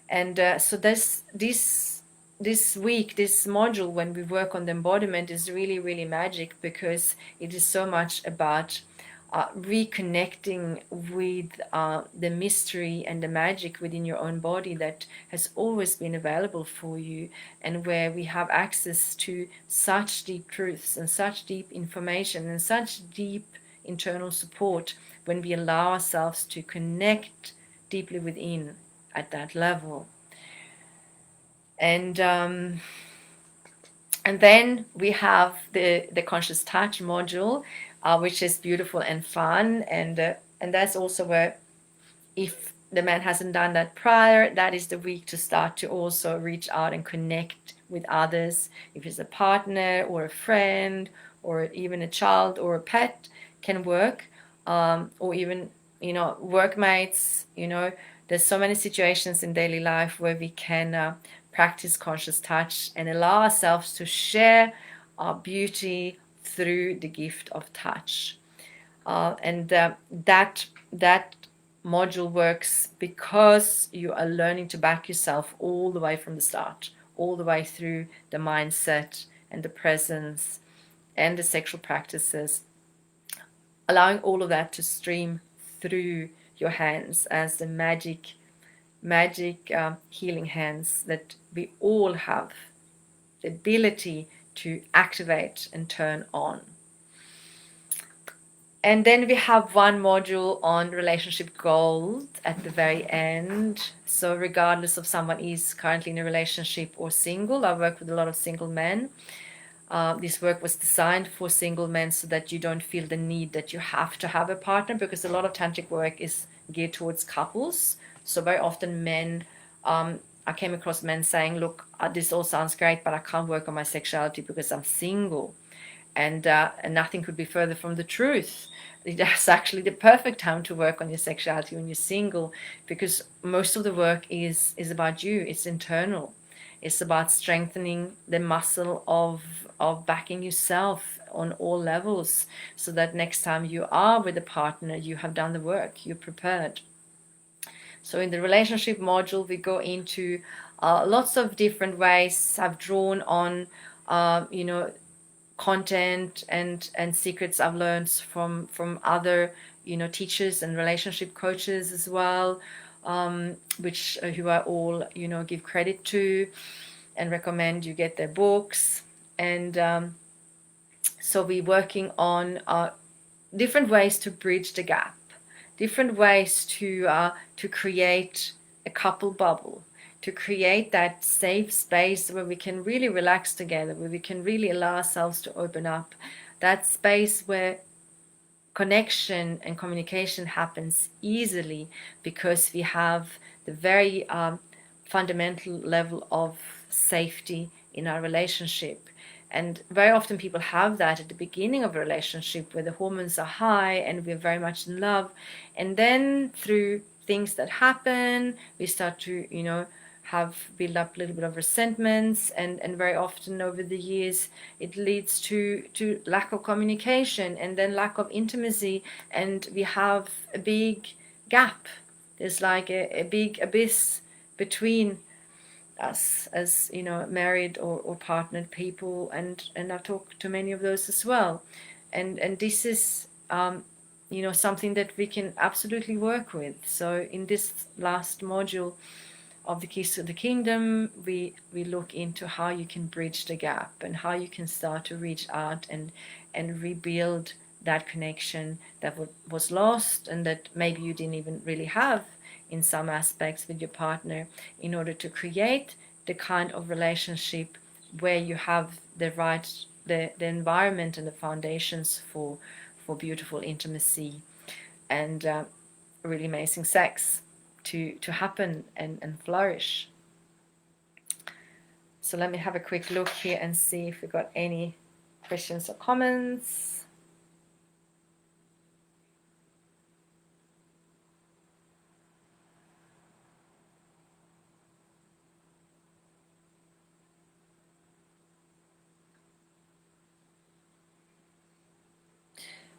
And so this this week, this module, when we work on the embodiment, is really, really magic, because it is so much about reconnecting with the mystery and the magic within your own body that has always been available for you, and where we have access to such deep truths and such deep information and such deep internal support when we allow ourselves to connect deeply within at that level. And then we have the conscious touch module, which is beautiful and fun, and that's also where, if the man hasn't done that prior, that is the week to start to also reach out and connect with others. If it's a partner or a friend or even a child or a pet, can work, or even, workmates. There's so many situations in daily life where we can practice conscious touch and allow ourselves to share our beauty through the gift of touch. And that module works because you are learning to back yourself all the way from the start, all the way through the mindset and the presence and the sexual practices, allowing all of that to stream through your hands as the magic healing hands that we all have the ability to activate and turn on. And then we have one module on relationship goals at the very end. So regardless of someone is currently in a relationship or single, I work with a lot of single men. This work was designed for single men so that you don't feel the need that you have to have a partner, because a lot of tantric work is geared towards couples. So very often men, I came across men saying, look, this all sounds great, but I can't work on my sexuality because I'm single. And nothing could be further from the truth. That's actually the perfect time to work on your sexuality when you're single, because most of the work is about you. It's internal. It's about strengthening the muscle of backing yourself on all levels, so that next time you are with a partner, you have done the work, you're prepared. So in the relationship module, we go into lots of different ways. I've drawn on, content and secrets I've learned from other teachers and relationship coaches as well, which who I all give credit to and recommend you get their books. And so we're working on different ways to bridge the gap, different ways to create a couple bubble, to create that safe space where we can really relax together, where we can really allow ourselves to open up, that space where connection and communication happens easily, because we have the very fundamental level of safety in our relationship. And very often people have that at the beginning of a relationship, where the hormones are high and we're very much in love, and then through things that happen, we start to have built up a little bit of resentments, and very often over the years it leads to lack of communication and then lack of intimacy, and we have a big gap. There's like a big abyss between us as married or partnered people, and I've talked to many of those as well, and this is something that we can absolutely work with. So in this last module of the Keys to the Kingdom, we look into how you can bridge the gap and how you can start to reach out and rebuild that connection that was lost, and that maybe you didn't even really have in some aspects with your partner, in order to create the kind of relationship where you have the environment and the foundations for beautiful intimacy and really amazing sex to happen and flourish. So let me have a quick look here and see if we got any questions or comments.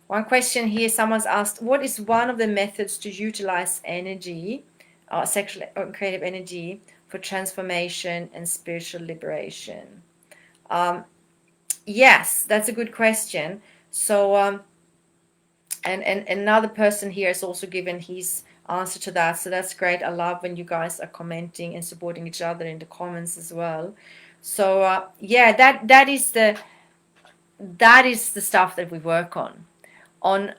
One question here, someone's asked, what is one of the methods to utilize energy, sexual or creative energy, for transformation and spiritual liberation? Yes, that's a good question. So, and another person here has also given his answer to that. So that's great. I love when you guys are commenting and supporting each other in the comments as well. So yeah, that is the stuff that we work on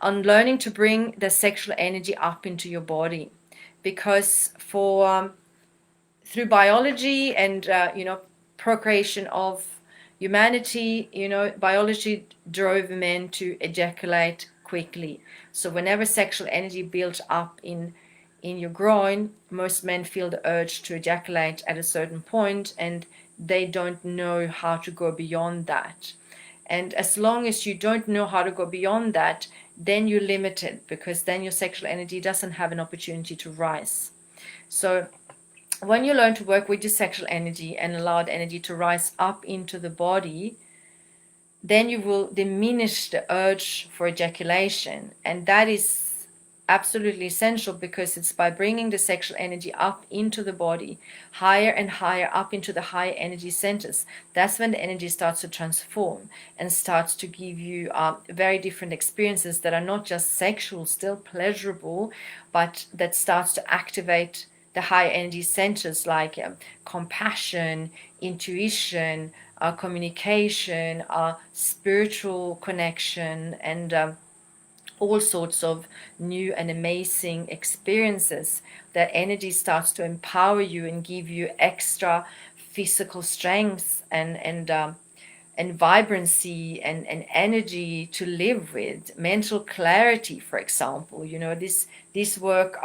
learning to bring the sexual energy up into your body, because for through biology and procreation of humanity, biology drove men to ejaculate quickly. So whenever sexual energy built up in your groin, most men feel the urge to ejaculate at a certain point, and they don't know how to go beyond that. And as long as you don't know how to go beyond that, then you're limited, because then your sexual energy doesn't have an opportunity to rise. So when you learn to work with your sexual energy and allow the energy to rise up into the body, then you will diminish the urge for ejaculation. And that is absolutely essential, because it's by bringing the sexual energy up into the body, higher and higher up into the higher energy centers. That's when the energy starts to transform and starts to give you very different experiences that are not just sexual, still pleasurable, but that starts to activate the high energy centers like compassion, intuition, communication, spiritual connection, and all sorts of new and amazing experiences. That energy starts to empower you and give you extra physical strength and vibrancy and energy to live with, mental clarity, for example. This work,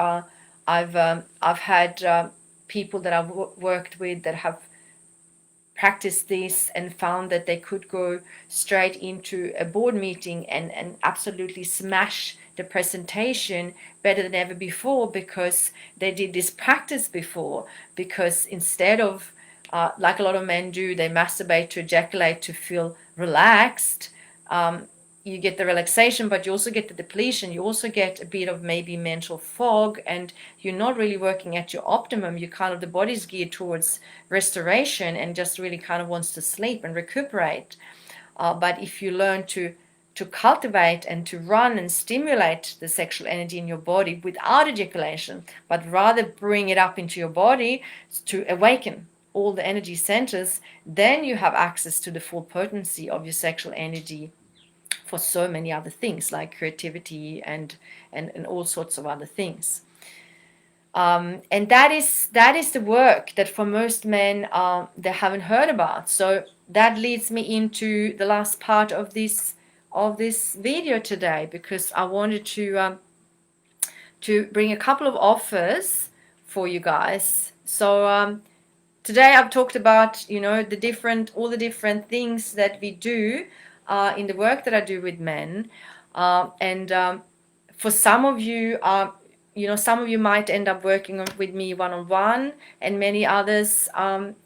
I've had people that I've worked with that have practiced this and found that they could go straight into a board meeting and absolutely smash the presentation better than ever before, because they did this practice before. Because instead of like a lot of men do, they masturbate to ejaculate to feel relaxed. You get the relaxation, but you also get the depletion. You also get a bit of maybe mental fog, and you're not really working at your optimum. You kind of, the body's geared towards restoration and just really kind of wants to sleep and recuperate. But if you learn to cultivate and to run and stimulate the sexual energy in your body without ejaculation, but rather bring it up into your body to awaken all the energy centers, then you have access to the full potency of your sexual energy for so many other things like creativity and all sorts of other things. And that is the work that for most men they haven't heard about. So that leads me into the last part of this video today, because I wanted to bring a couple of offers for you guys. So today I've talked about all the different things that we do in the work that I do with men, and for some of you, some of you might end up working with me one-on-one, and many others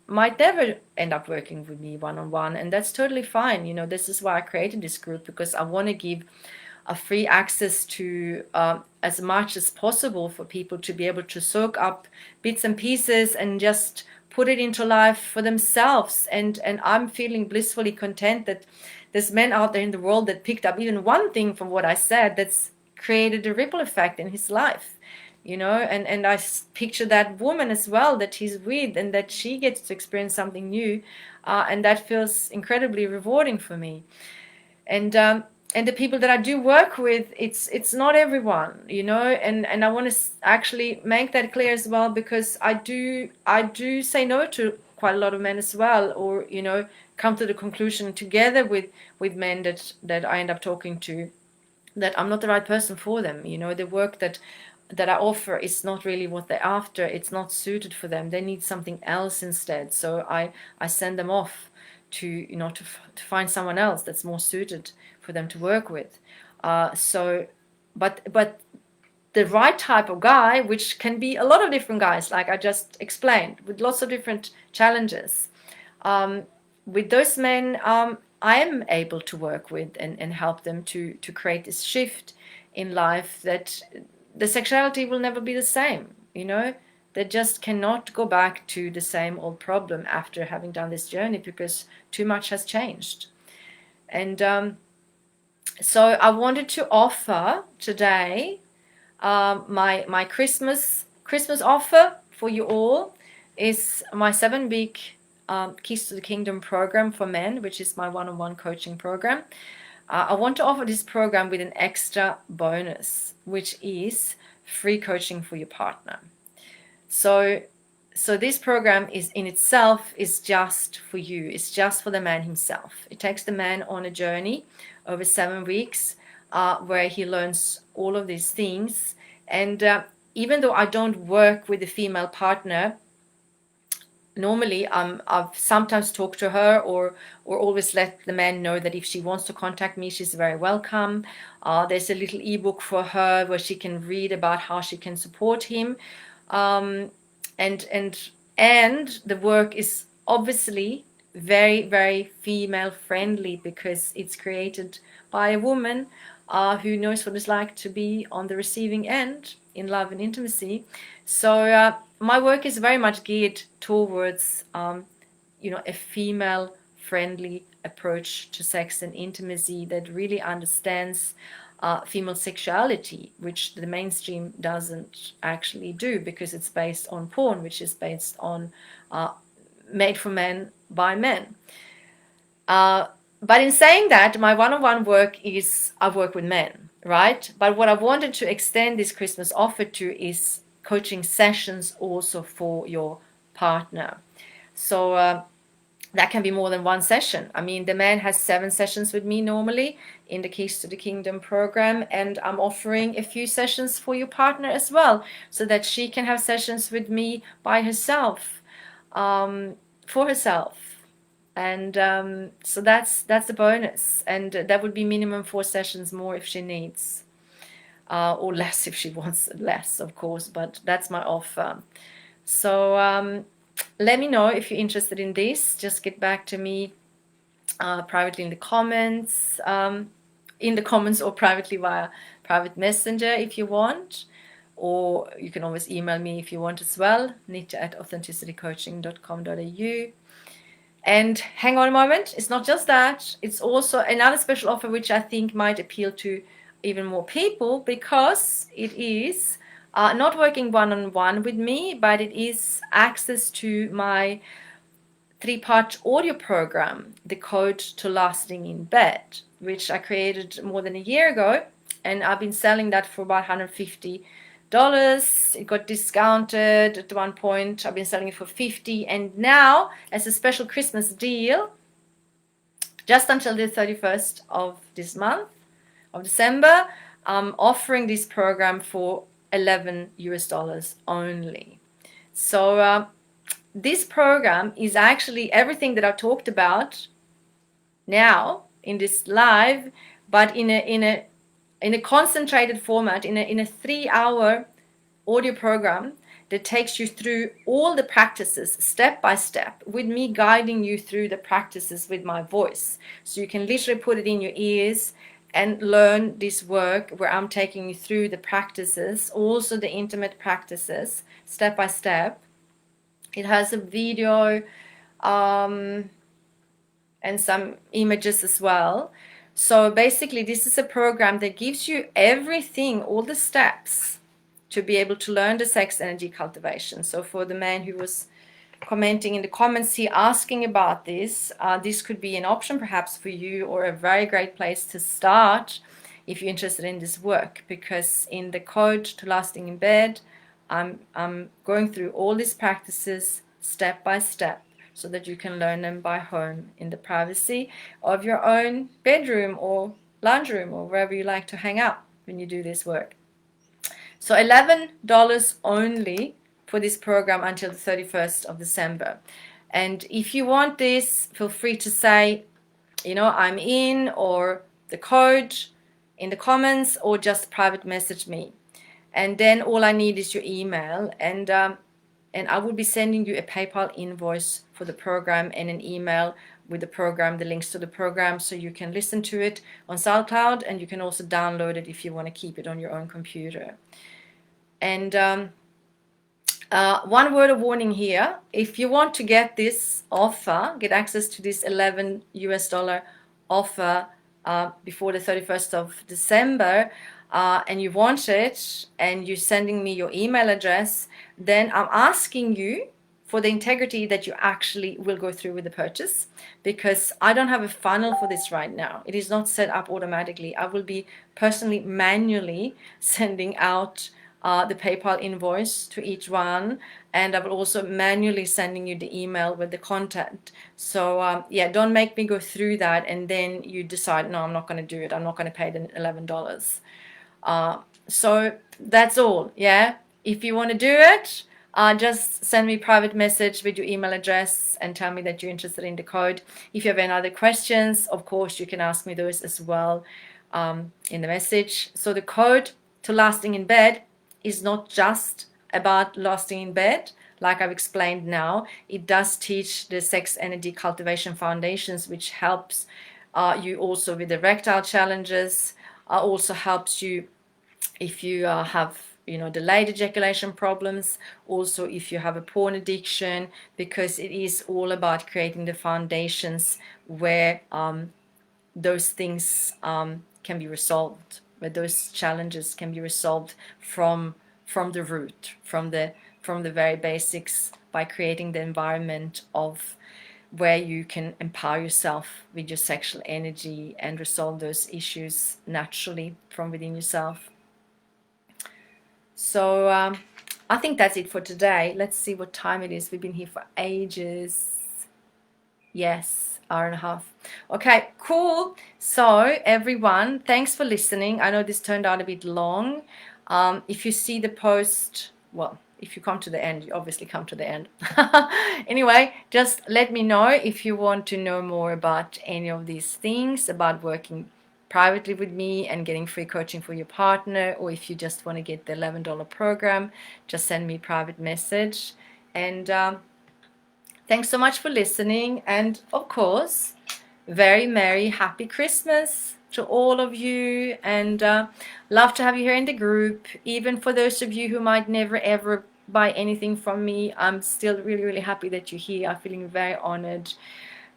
might never end up working with me one-on-one, and that's totally fine. This is why I created this group, because I want to give a free access to as much as possible for people to be able to soak up bits and pieces and just put it into life for themselves. And I'm feeling blissfully content that there's men out there in the world that picked up even one thing from what I said that's created a ripple effect in his life, and I picture that woman as well that he's with, and that she gets to experience something new, and that feels incredibly rewarding for me. And the people that I do work with, it's not everyone, and I want to actually make that clear as well, because I do say no to quite a lot of men as well, or come to the conclusion together with men that I end up talking to, that I'm not the right person for them. The work that I offer is not really what they're after. It's not suited for them. They need something else instead. So I send them off to to find someone else that's more suited for them to work with. But the right type of guy, which can be a lot of different guys, like I just explained, with lots of different challenges, with those men, I am able to work with and help them to create this shift in life, that the sexuality will never be the same, They just cannot go back to the same old problem after having done this journey, because too much has changed. And so I wanted to offer today my Christmas offer for you all is my 7-week Keys to the Kingdom program for men, which is my one-on-one coaching program. I want to offer this program with an extra bonus, which is free coaching for your partner. So this program is in itself is just for you. It's just for the man himself. It takes the man on a journey over 7 weeks where he learns all of these things. And even though I don't work with the female partner, normally I've sometimes talked to her or always let the man know that if she wants to contact me, she's very welcome. There's a little ebook for her where she can read about how she can support him. And the work is obviously very, very female friendly, because it's created by a woman who knows what it's like to be on the receiving end in love and intimacy. So my work is very much geared towards a female friendly approach to sex and intimacy that really understands female sexuality, which the mainstream doesn't actually do, because it's based on porn, which is based on made for men by men. But in saying that, my one-on-one work is I work with men, right? But what I wanted to extend this Christmas offer to is coaching sessions also for your partner. So that can be more than one session. I mean, the man has 7 sessions with me normally in the Keys to the Kingdom program, and I'm offering a few sessions for your partner as well, so that she can have sessions with me by herself, for herself. And so that's the bonus, and that would be minimum 4 sessions more if she needs, or less if she wants less, of course, but that's my offer. So let me know if you're interested in this. Just get back to me privately in the comments, or privately via private messenger if you want, or you can always email me if you want as well, nitya@authenticitycoaching.com.au. And hang on a moment, it's not just that, it's also another special offer which I think might appeal to even more people, because it is not working one-on-one with me, but it is access to my 3-part audio program, The Code to Lasting in Bed, which I created more than a year ago, and I've been selling that for about $150. It got discounted at one point. I've been selling it for $50, and now as a special Christmas deal, just until the 31st of this month of December, I'm offering this program for $11 only. So this program is actually everything that I've talked about now in this live, but in a concentrated format, in a 3-hour audio program that takes you through all the practices step by step, with me guiding you through the practices with my voice. So you can literally put it in your ears and learn this work where I'm taking you through the practices, also the intimate practices, step by step. It has a video and some images as well. So basically, this is a program that gives you everything, all the steps to be able to learn the sex energy cultivation. So for the man who was commenting in the comments here asking about this, this could be an option perhaps for you, or a very great place to start if you're interested in this work, because in the Code to Lasting in Bed, I'm going through all these practices step by step, so that you can learn them by home in the privacy of your own bedroom or lounge room, or wherever you like to hang out when you do this work. So $11 only for this program until the 31st of December. And if you want this, feel free to say, I'm in, or the code in the comments, or just private message me. And then all I need is your email, and I will be sending you a PayPal invoice for the program, and an email with the program, the links to the program, so you can listen to it on SoundCloud, and you can also download it if you want to keep it on your own computer. And One word of warning here: if you want to get this offer, get access to this $11 offer before the 31st of December, and you want it, and you're sending me your email address, then I'm asking you for the integrity that you actually will go through with the purchase, because I don't have a funnel for this right now. It is not set up automatically. I will be personally manually sending out the PayPal invoice to each one, and I will also manually sending you the email with the content. So yeah, don't make me go through that and then you decide, no, I'm not going to do it. I'm not going to pay the $11. So that's all. Yeah, if you want to do it, just send me a private message with your email address and tell me that you're interested in the code. If you have any other questions, of course, you can ask me those as well in the message. So the code to lasting in bed is not just about lasting in bed. Like I've explained now, it does teach the sex energy cultivation foundations, which helps you also with the erectile challenges, also helps you if you have delayed ejaculation problems, also if you have a porn addiction, because it is all about creating the foundations where those things can be resolved, where those challenges can be resolved from the root, from the very basics, by creating the environment of where you can empower yourself with your sexual energy and resolve those issues naturally from within yourself. So I think that's it for today. Let's see what time it is. We've been here for ages. Yes, hour and a half. Okay, cool. So everyone, thanks for listening. I know this turned out a bit long. If you see the post, well, if you come to the end, you obviously come to the end. Anyway, just let me know if you want to know more about any of these things, about working privately with me and getting free coaching for your partner, or if you just want to get the $11 program, just send me a private message. And thanks so much for listening. And of course, very merry, happy Christmas to all of you. And love to have you here in the group. Even for those of you who might never ever buy anything from me, I'm still really, really happy that you're here. I'm feeling very honored.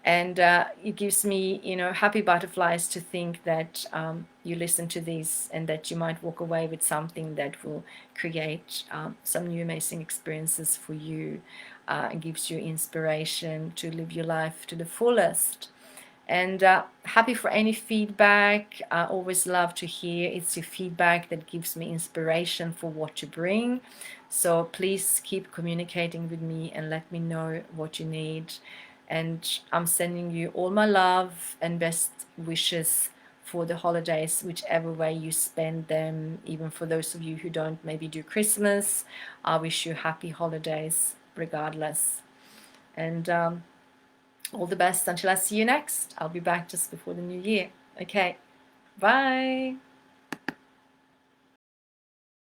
And it gives me, happy butterflies to think that you listen to this and that you might walk away with something that will create some new amazing experiences for you and gives you inspiration to live your life to the fullest. And happy for any feedback. I always love to hear. It's your feedback that gives me inspiration for what to bring. So please keep communicating with me and let me know what you need. And I'm sending you all my love and best wishes for the holidays, whichever way you spend them. Even for those of you who don't maybe do Christmas, I wish you happy holidays regardless. And all the best until I see you next. I'll be back just before the new year. Okay, bye.